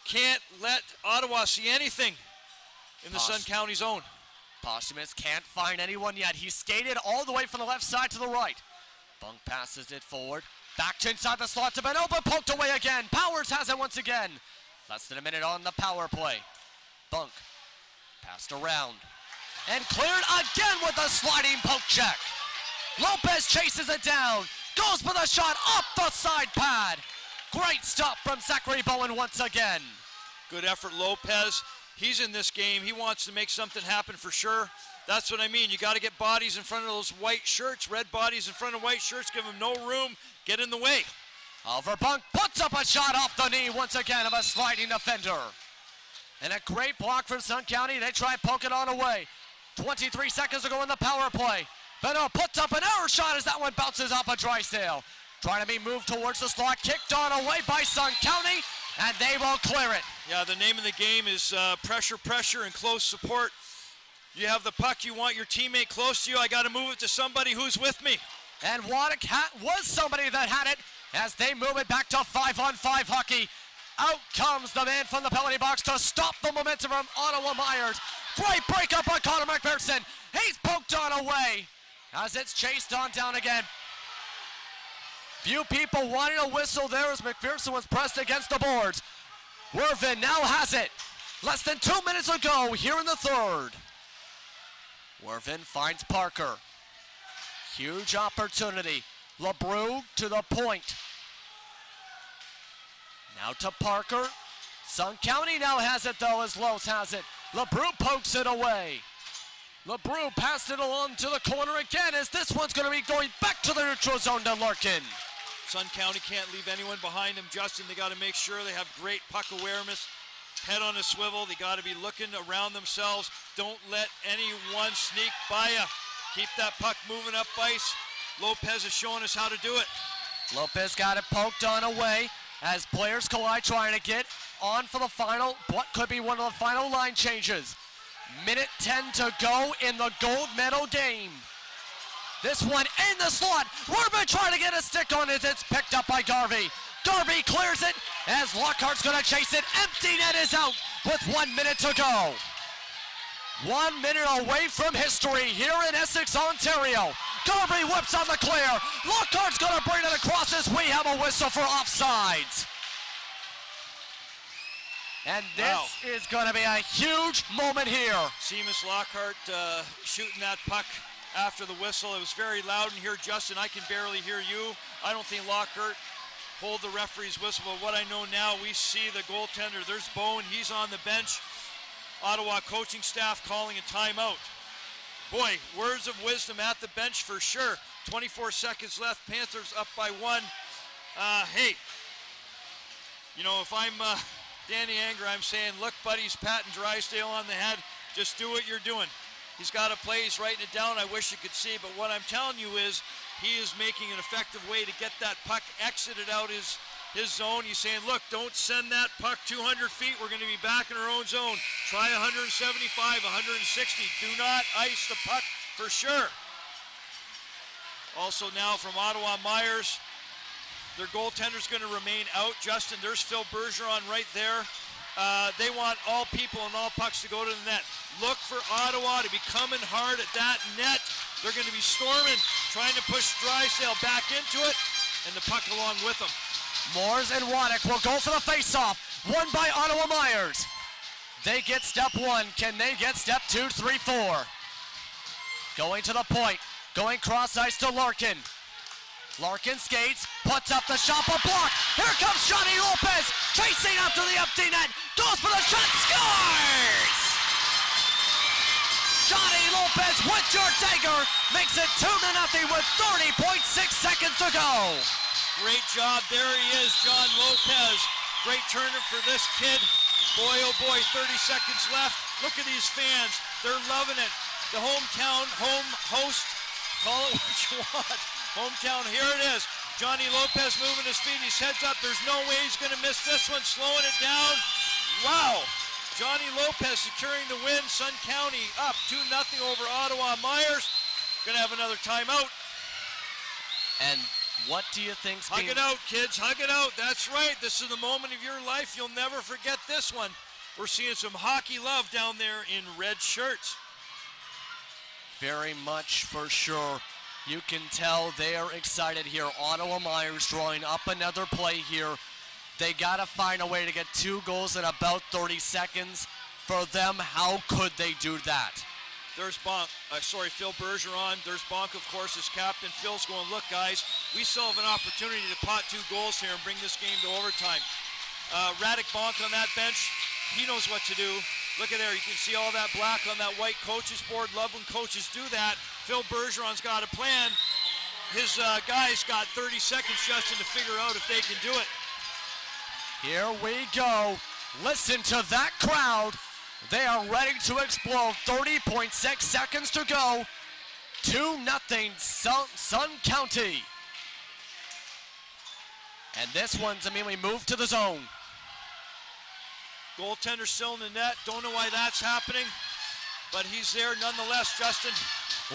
Can't let Ottawa see anything in the Sun County zone. Posthumous can't find anyone yet. He skated all the way from the left side to the right. Bunk passes it forward. Back to inside the slot to Beno, but poked away again. Powers has it once again. Less than a minute on the power play. Bunk passed around and cleared again with a sliding poke check. Lopez chases it down. Goes for the shot off the side pad. Great stop from Zachary Bowen once again. Good effort, Lopez. He's in this game. He wants to make something happen for sure. That's what I mean. You got to get bodies in front of those white shirts, red bodies in front of white shirts. Give them no room. Get in the way. Oliver Bunk puts up a shot off the knee once again of a sliding defender. And a great block from Sun County. They try to poke it on away. 23 seconds to go in the power play. Beno puts up an error shot as that one bounces off of Drysdale. Trying to be moved towards the slot. Kicked on away by Sun County. And they will clear it. Yeah, the name of the game is pressure, and close support. You have the puck. You want your teammate close to you. I got to move it to somebody who's with me. And Waddick was somebody that had it as they move it back to 5-on-5 hockey. Out comes the man from the penalty box to stop the momentum from Ottawa Meyers. Great breakup by Connor McPherson. He's poked on away as it's chased on down again. Few people wanting a whistle there as McPherson was pressed against the boards. Wervin now has it. Less than 2 minutes ago here in the third. Wervin finds Parker. Huge opportunity. LeBrew to the point. Now to Parker. Sun County now has it though as Los has it. LeBrew pokes it away. LeBrew passed it along to the corner again as this one's going to be going back to the neutral zone to Larkin. Sun County can't leave anyone behind them, Justin. They got to make sure they have great puck awareness. Head on a swivel. They got to be looking around themselves. Don't let anyone sneak by you. Keep that puck moving up ice. Lopez is showing us how to do it. Lopez got it poked on away as players collide trying to get on for the final, what could be one of the final line changes. Minute 10 to go in the gold medal game. This one in the slot. Wervin trying to get a stick on it. It's picked up by Garvey. Garvey clears it as Lockhart's going to chase it. Empty net is out with 1 minute to go. 1 minute away from history here in Essex, Ontario. Garvey whips on the clear. Lockhart's going to bring it across as we have a whistle for offsides. And this is going to be a huge moment here. Seamus Lockhart shooting that puck after the whistle. It was very loud in here, Justin. I can barely hear you. I don't think Lockhart pulled the referee's whistle, but what I know now, we see the goaltender. There's Bowen. He's on the bench. Ottawa coaching staff calling a timeout. Boy, words of wisdom at the bench for sure. 24 seconds left. Panthers up by 1. Hey, you know, if I'm Danny Anger, I'm saying, look, buddy, he's patting Drysdale on the head. Just do what you're doing. He's got a play. He's writing it down. I wish you could see. But what I'm telling you is he is making an effective way to get that puck exited out his zone. He's saying, look, don't send that puck 200 feet. We're going to be back in our own zone. Try 175, 160. Do not ice the puck for sure. Also now from Ottawa Meyers, their goaltender's going to remain out. Justin, there's Phil Bergeron right there. They want all people and all pucks to go to the net. Look for Ottawa to be coming hard at that net. They're going to be storming, trying to push Drysdale back into it, and the puck along with them. Moores and Waddick will go for the face-off. Won by Ottawa Meyers. They get step one. Can they get step 2, 3, 4? Going to the point. Going cross ice to Larkin. Larkin skates, puts up the shot, but blocked. Here comes Johnny Lopez, chasing after the empty net, goes for the shot, scores! Johnny Lopez with your dagger makes it 2-0 with 30.6 seconds to go. Great job, there he is, John Lopez. Great turner for this kid. Boy, oh boy, 30 seconds left. Look at these fans, they're loving it. The hometown, home host, call it what you want. Hometown, here it is. Johnny Lopez moving his feet, his head's up. There's no way he's going to miss this one, slowing it down. Wow. Johnny Lopez securing the win. Sun County up 2-0 over Ottawa Meyers. Going to have another timeout. And what do you think's Hug it out, kids. Hug it out. That's right. This is the moment of your life. You'll never forget this one. We're seeing some hockey love down there in red shirts. Very much for sure. You can tell they are excited here. Ottawa Meyers drawing up another play here. They got to find a way to get 2 goals in about 30 seconds. For them, how could they do that? There's Bonk, Phil Bergeron. There's Bonk, of course, as captain. Phil's going, look, guys, we still have an opportunity to pot 2 goals here and bring this game to overtime. Radek Bonk on that bench, he knows what to do. Look at there, you can see all that black on that white coaches board. Love when coaches do that. Phil Bergeron's got a plan. His guys got 30 seconds, Justin, to figure out if they can do it. Here we go. Listen to that crowd. They are ready to explode. 30.6 seconds to go. 2-0 Sun County. And this one's immediately moved to the zone. Goaltender still in the net. Don't know why that's happening, but he's there nonetheless, Justin.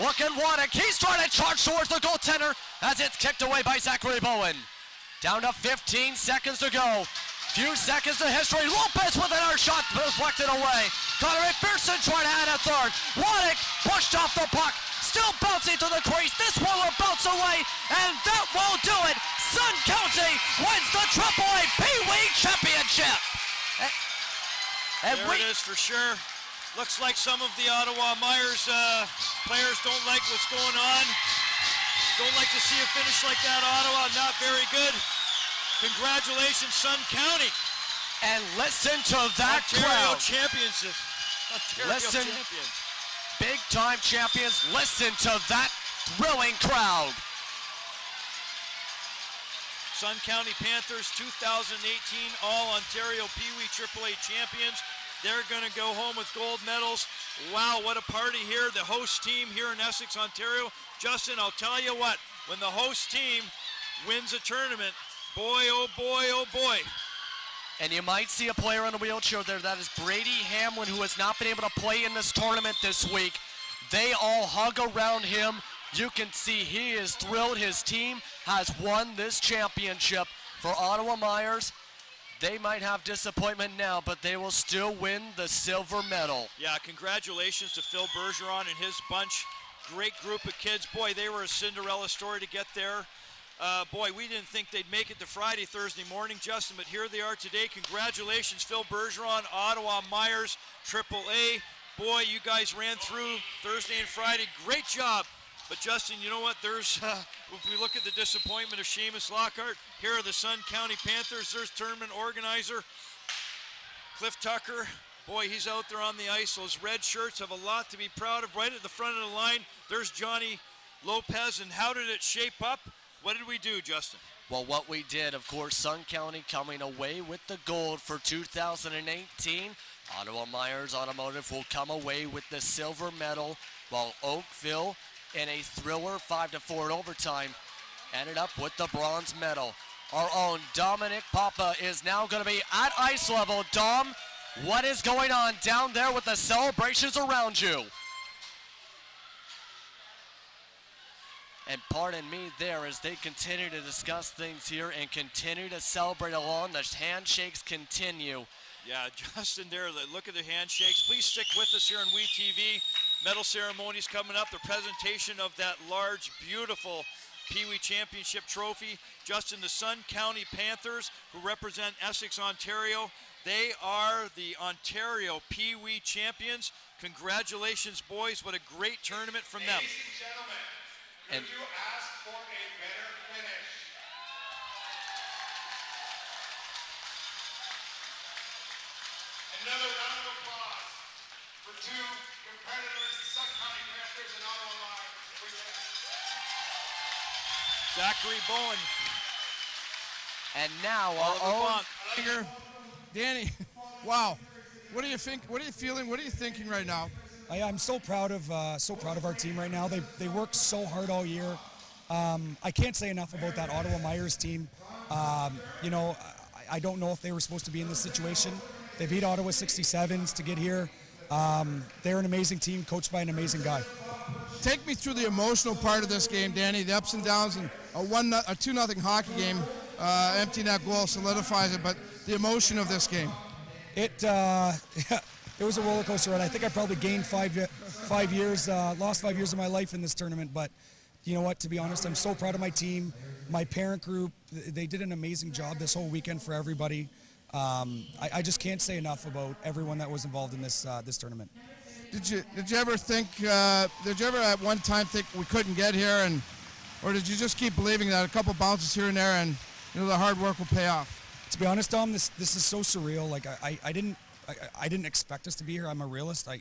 Look at Waddick. He's trying to charge towards the goaltender as it's kicked away by Zachary Bowen. Down to 15 seconds to go. Few seconds to history. Lopez with another shot deflected away. Connor McPherson trying to add a third. Waddick pushed off the puck. Still bouncing to the crease. This one will bounce away, and that will do it. Sun County wins the AAA PeeWee Championship. And there it is for sure. Looks like some of the Ottawa Meyers players don't like what's going on. Don't like to see a finish like that, Ottawa. Not very good. Congratulations, Sun County. And listen to that Ontario crowd. Champions. Ontario Listen, champions. Big time champions. Listen to that thrilling crowd. Sun County Panthers 2018 All-Ontario PeeWee AAA champions. They're going to go home with gold medals. Wow, what a party here. The host team here in Essex, Ontario. Justin, I'll tell you what, when the host team wins a tournament, boy, oh boy, oh boy. And you might see a player in a wheelchair there. That is Brady Hamlin, who has not been able to play in this tournament this week. They all hug around him. You can see he is thrilled. His team has won this championship. For Ottawa Meyers, they might have disappointment now, but they will still win the silver medal. Yeah, congratulations to Phil Bergeron and his bunch. Great group of kids. Boy, they were a Cinderella story to get there. Boy, we didn't think they'd make it to Friday, Thursday morning, Justin, but here they are today. Congratulations, Phil Bergeron, Ottawa Meyers, AAA. Boy, you guys ran through Thursday and Friday. Great job. But Justin, you know what? There's, if we look at the disappointment of Seamus Lockhart, here are the Sun County Panthers. There's tournament organizer, Cliff Tucker. Boy, he's out there on the ice. Those red shirts have a lot to be proud of. Right at the front of the line, there's Johnny Lopez. And how did it shape up? What did we do, Justin? Well, what we did, of course, Sun County coming away with the gold for 2018. Ottawa Meyers Automotive will come away with the silver medal, while Oakville, in a thriller 5-4 in overtime, ended up with the bronze medal. Our own Dominic Papa is now going to be at ice level. Dom, what is going on down there with the celebrations around you? And pardon me there as they continue to discuss things here and continue to celebrate along. The handshakes continue. Yeah, Justin there, look at the handshakes. Please stick with us here on WeTV. Medal ceremonies coming up. The presentation of that large, beautiful PeeWee Championship trophy. Justin, the Sun County Panthers, who represent Essex, Ontario, They are the Ontario PeeWee champions. Congratulations, boys. What a great tournament from them. Ladies and gentlemen, could you ask for a better finish? Another round of applause for two competitors, the Sun County Panthers and Ottawa Meyers. Zachary Bowen. And now our own Danny, wow. What do you think? What are you feeling? What are you thinking right now? I'm so proud of our team right now. They worked so hard all year. I can't say enough about that Ottawa Meyers team. You know, I don't know if they were supposed to be in this situation. They beat Ottawa 67s to get here. They're an amazing team, coached by an amazing guy. Take me through the emotional part of this game, Danny. The ups and downs, and a 2-0 hockey game. Empty net goal solidifies it, but the emotion of this game. It was a roller coaster ride. I think I probably gained 5 years, lost 5 years of my life in this tournament. But you know what? To be honest, I'm so proud of my team, my parent group. They did an amazing job this whole weekend for everybody. I just can't say enough about everyone that was involved in this tournament. Did you ever think? Did you ever at one time think we couldn't get here, or did you just keep believing that a couple bounces here and there, and you know the hard work will pay off? To be honest, Dom, this is so surreal. Like I didn't expect us to be here. I'm a realist. I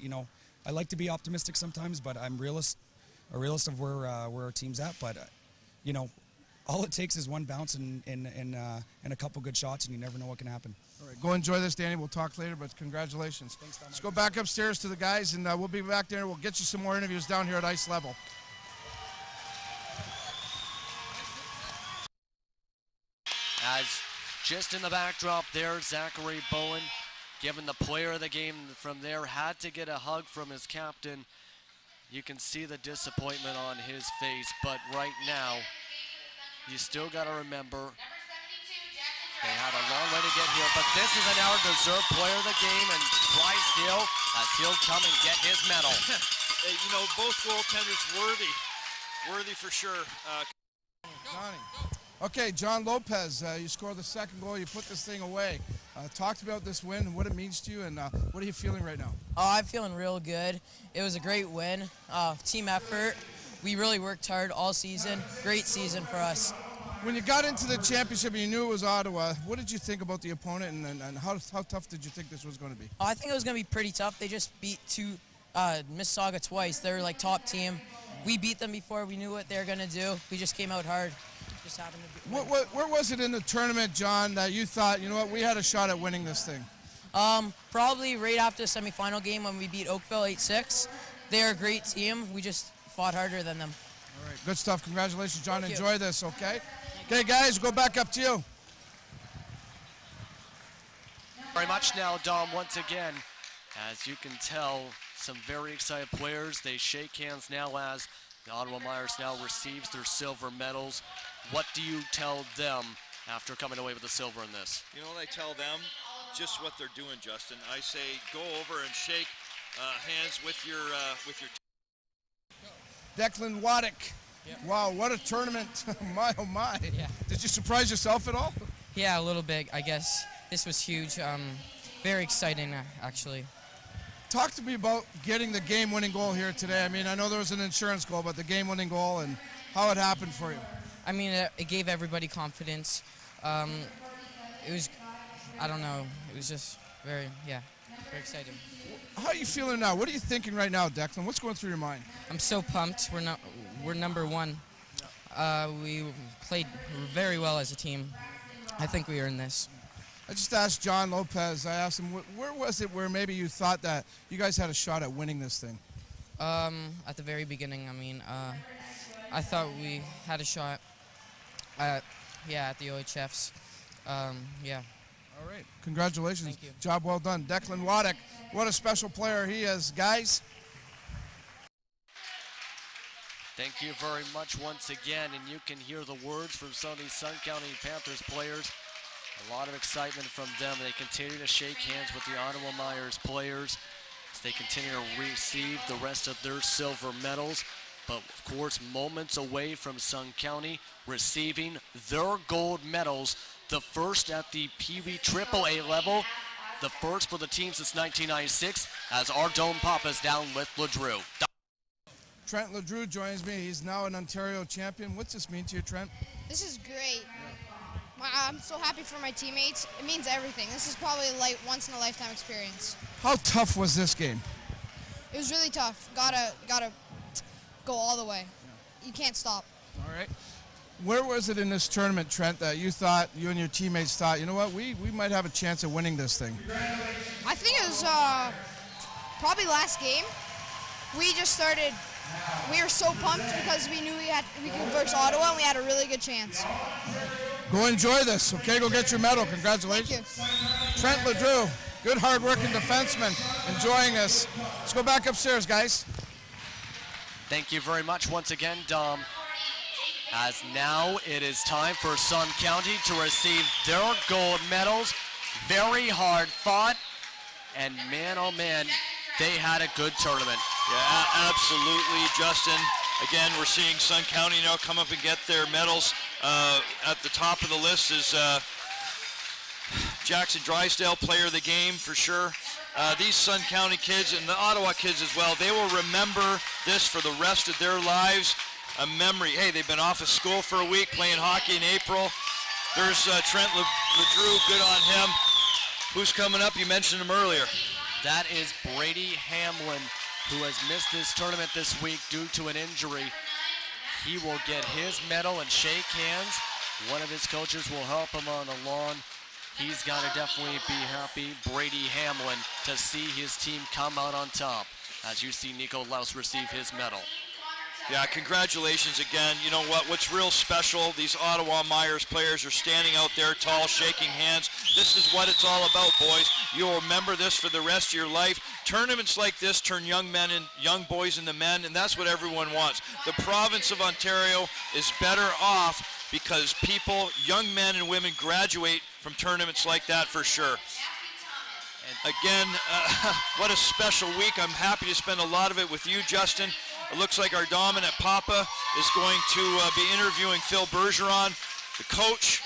like to be optimistic sometimes, but I'm a realist of where our team's at. But you know, all it takes is one bounce and a couple good shots, and you never know what can happen. All right, go enjoy this, Danny. We'll talk later, but congratulations. Thanks, Dom. Let's go back upstairs to the guys, and we'll be back there. We'll get you some more interviews down here at ice level. As just in the backdrop there, Zachary Bowen, given the player of the game from there, had to get a hug from his captain. You can see the disappointment on his face, but right now, you still got to remember they had a long way to get here, but this is an hour-deserved player of the game, and Bryce Hill, as he'll come and get his medal. You know, both goaltenders worthy for sure. Johnny. Okay, John Lopez, you scored the second goal. You put this thing away. Talk about this win and what it means to you, and what are you feeling right now? I'm feeling real good. It was a great win. Team effort. We really worked hard all season. Great season for us. When you got into the championship and you knew it was Ottawa, what did you think about the opponent, and how tough did you think this was going to be? I think it was going to be pretty tough. They just beat Mississauga twice. They're like top team. We beat them before. We knew what they were going to do. We just came out hard. Just happened to where was it in the tournament, John, that you thought, you know what, we had a shot at winning this thing? Probably right after the semifinal game when we beat Oakville 8-6. They're a great team. We just fought harder than them. All right, good stuff. Congratulations, John. Enjoy this, okay? Okay, guys, go back up to you. Very much now, Dom, once again. As you can tell, some very excited players. They shake hands now as the Ottawa Meyers now receives their silver medals. What do you tell them after coming away with the silver in this? You know what I tell them? Just what they're doing, Justin. I say go over and shake hands with your Declan Waddick. Yep. Wow, what a tournament. My, oh my. Yeah. Did you surprise yourself at all? Yeah, a little bit, I guess. This was huge. Very exciting, actually. Talk to me about getting the game-winning goal here today. I mean, I know there was an insurance goal, but the game-winning goal and how it happened for you. I mean, it gave everybody confidence. It was, I don't know, it was just very exciting. How are you feeling now? What are you thinking right now, Declan? What's going through your mind? I'm so pumped. We're number one. We played very well as a team. I think we earned this. I just asked John Lopez, I asked him, where was it where maybe you thought that you guys had a shot at winning this thing? At the very beginning, I mean, I thought we had a shot at the OHFs. Yeah. All right. Congratulations. Thank you. Job well done. Declan Waddick, what a special player he is. Guys. Thank you very much once again, and you can hear the words from some of these Sun County Panthers players. A lot of excitement from them. They continue to shake hands with the Ottawa Meyers players as they continue to receive the rest of their silver medals. But of course, moments away from Sun County receiving their gold medals, the first at the PeeWee AAA level. the first for the team since 1996, as our Dome Papa's down with LeDrew. Trent LeDrew joins me. He's now an Ontario champion. What's this mean to you, Trent? This is great. I'm so happy for my teammates. It means everything. This is probably a once-in-a-lifetime experience. How tough was this game? It was really tough. Gotta go all the way. You can't stop. All right. Where was it in this tournament, Trent, that you and your teammates thought, you know what, we might have a chance of winning this thing? I think it was probably last game. We just started. We were so pumped because we knew we could versus Ottawa, and we had a really good chance. Go enjoy this, okay? Go get your medal. Congratulations. Thank you. Trent LeDrew, good hard-working defenseman, enjoying this. Let's go back upstairs, guys. Thank you very much once again, Dom. As now it is time for Sun County to receive their gold medals. Very hard fought, and man, oh man, they had a good tournament. Yeah, absolutely, Justin. Again, we're seeing Sun County now come up and get their medals. At the top of the list is Jackson Drysdale, player of the game for sure. These Sun County kids and the Ottawa kids as well, they will remember this for the rest of their lives. A memory. Hey, they've been off of school for a week playing hockey in April. There's Trent LeDrew, good on him. Who's coming up? You mentioned him earlier. That is Brady Hamlin, who has missed this tournament this week due to an injury. He will get his medal and shake hands. One of his coaches will help him on the lawn. He's got to definitely be happy, Brady Hamlin, to see his team come out on top as you see Nico Laus receive his medal. Yeah, congratulations again. You know what? What's real special, these Ottawa Meyers players are standing out there tall, shaking hands. This is what it's all about, boys. You'll remember this for the rest of your life. Tournaments like this turn young boys into men, and that's what everyone wants. The province of Ontario is better off because people, young men and women, graduate from tournaments like that for sure. And again, what a special week. I'm happy to spend a lot of it with you, Justin. It looks like our dominant Papa is going to be interviewing Phil Bergeron, the coach,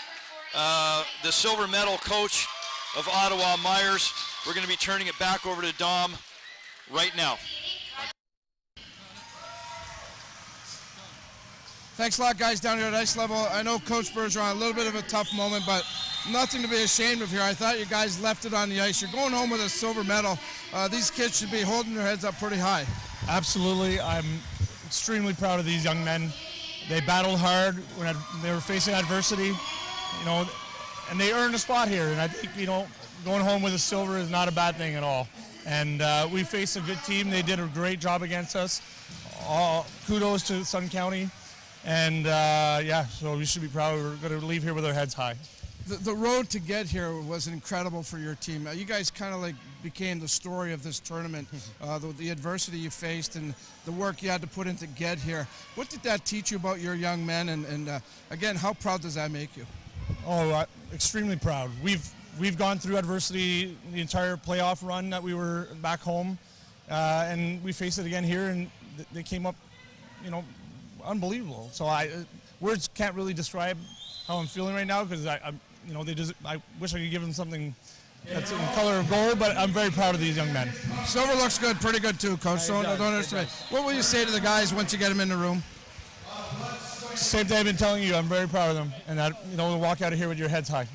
the silver medal coach of Ottawa Meyers. We're going to be turning it back over to Dom right now. Thanks a lot, guys, down here at ice level. I know Coach Bergeron, a little bit of a tough moment, but nothing to be ashamed of here. I thought you guys left it on the ice. You're going home with a silver medal. These kids should be holding their heads up pretty high. Absolutely. I'm extremely proud of these young men. They battled hard when they were facing adversity, and they earned a spot here. And I think, going home with a silver is not a bad thing at all. And we faced a good team. They did a great job against us. Kudos to Sun County. And, so we should be proud. We're going to leave here with our heads high. The road to get here was incredible for your team. You guys kind of became the story of this tournament, the adversity you faced and the work you had to put in to get here. What did that teach you about your young men? And again, how proud does that make you? Oh, extremely proud. We've gone through adversity the entire playoff run that we were back home, and we faced it again here, and they came up, unbelievable. So words can't really describe how I'm feeling right now because I wish I could give them something that's in color of gold, but I'm very proud of these young men. Silver looks good, pretty good too, Coach. Don't underestimate. What will you say to the guys once you get them in the room? Same thing I've been telling you. I'm very proud of them, and that we'll walk out of here with your heads high.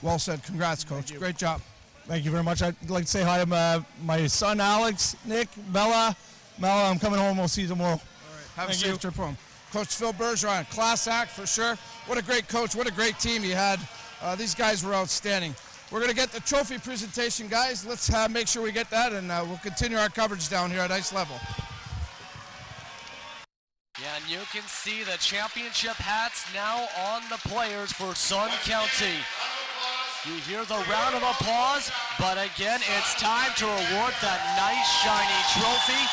Well said. Congrats, Coach. Great job. Thank you very much. I'd like to say hi to my son Alex, Nick, Bella. Mella, I'm coming home. We'll see you tomorrow. All right. Have a safe trip home. Coach Phil Bergeron, class act for sure. What a great coach. What a great team he had. These guys were outstanding. We're going to get the trophy presentation, guys. Let's make sure we get that, and we'll continue our coverage down here at ice level. Yeah, and you can see the championship hats now on the players for Sun County. You hear the round of applause, but again, it's time to award that nice, shiny trophy.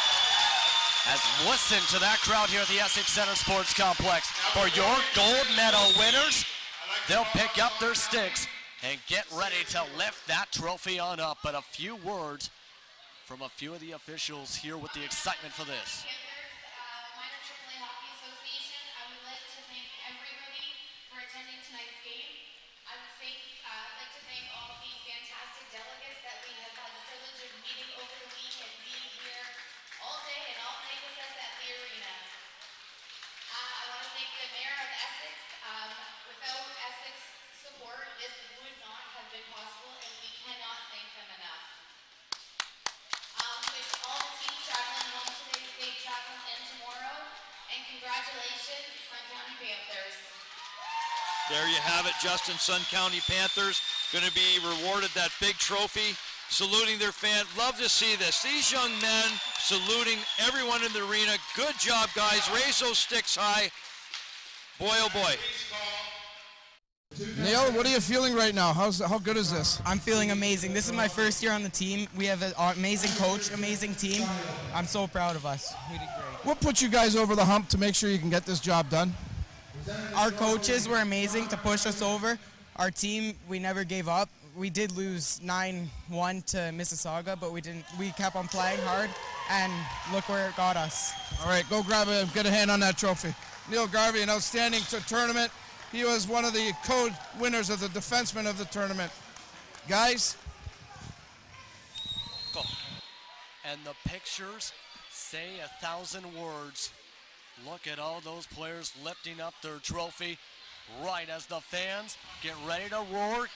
As listen to that crowd here at the Essex Center Sports Complex. For your gold medal winners, they'll pick up their sticks and get ready to lift that trophy on up. But a few words from a few of the officials here with the excitement for this. I'd like to thank all the fantastic delegates that we There you have it, Justin. Sun County Panthers going to be rewarded that big trophy, saluting their fan. Love to see this. These young men saluting everyone in the arena. Good job, guys. Raise those sticks high. Boy, oh boy. Neil, what are you feeling right now? How good is this? I'm feeling amazing. This is my first year on the team. We have an amazing coach, amazing team. I'm so proud of us. We did great. What put you guys over the hump to make sure you can get this job done? Our coaches were amazing to push us over. Our team, we never gave up. We did lose 9-1 to Mississauga, but we didn't. We kept on playing hard, and look where it got us. All right, go grab it. Get a hand on that trophy. Neil Garvey, an outstanding tournament. He was one of the co-winners of the defenseman of the tournament. Guys. Go. And the pictures say 1,000 words. Look at all those players lifting up their trophy right as the fans get ready to roar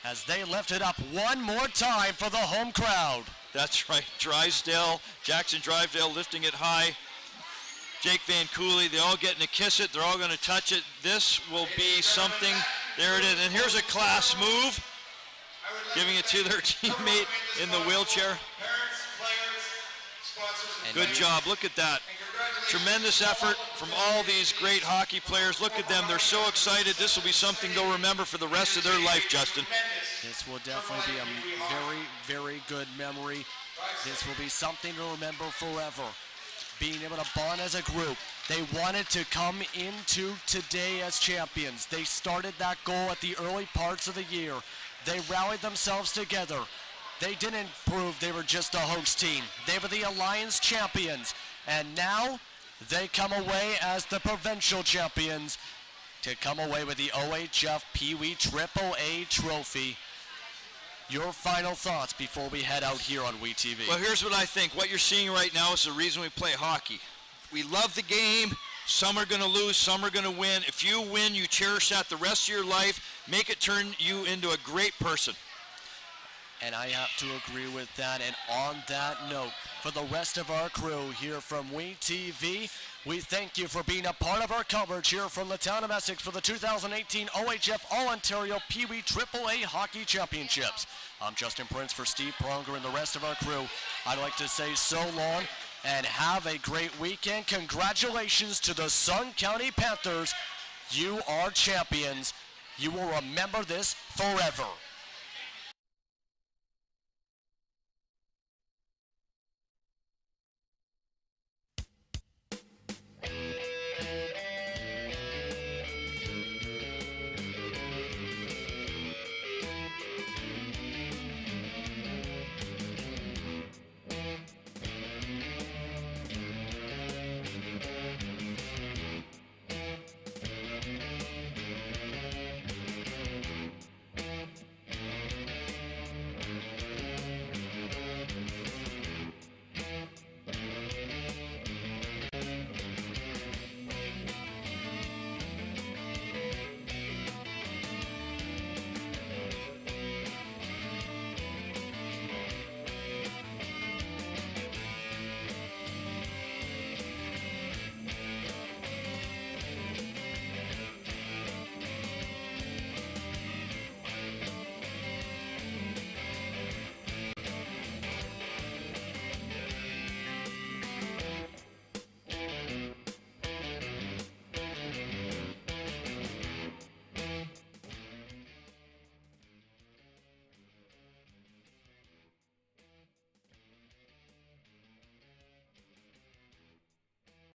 as they lift it up one more time for the home crowd. That's right, Drysdale, Jackson Drysdale lifting it high. Jake Van Cooley, they all getting to kiss it. They're all going to touch it. This will be something. There it is. And here's a class move, giving it to their teammate in the wheelchair. Good job. Look at that. Tremendous effort from all these great hockey players. Look at them. They're so excited. This will be something they'll remember for the rest of their life, Justin. This will definitely be a very, very good memory. This will be something to remember forever. Being able to bond as a group. They wanted to come into today as champions. They started that goal at the early parts of the year. They rallied themselves together. They didn't prove they were just a host team. They were the Alliance champions. And now they come away as the provincial champions to come away with the OHF PeeWee AAA trophy. Your final thoughts before we head out here on WeTV. Well, here's what I think. What you're seeing right now is the reason we play hockey. We love the game. Some are going to lose, some are going to win. If you win, you cherish that the rest of your life. Make it turn you into a great person. And I have to agree with that. And on that note, for the rest of our crew here from WeTV, we thank you for being a part of our coverage here from the town of Essex for the 2018 OHF All-Ontario PeeWee AAA Hockey Championships. I'm Justin Prince for Steve Pronger and the rest of our crew. I'd like to say so long and have a great weekend. Congratulations to the Sun County Panthers. You are champions. You will remember this forever.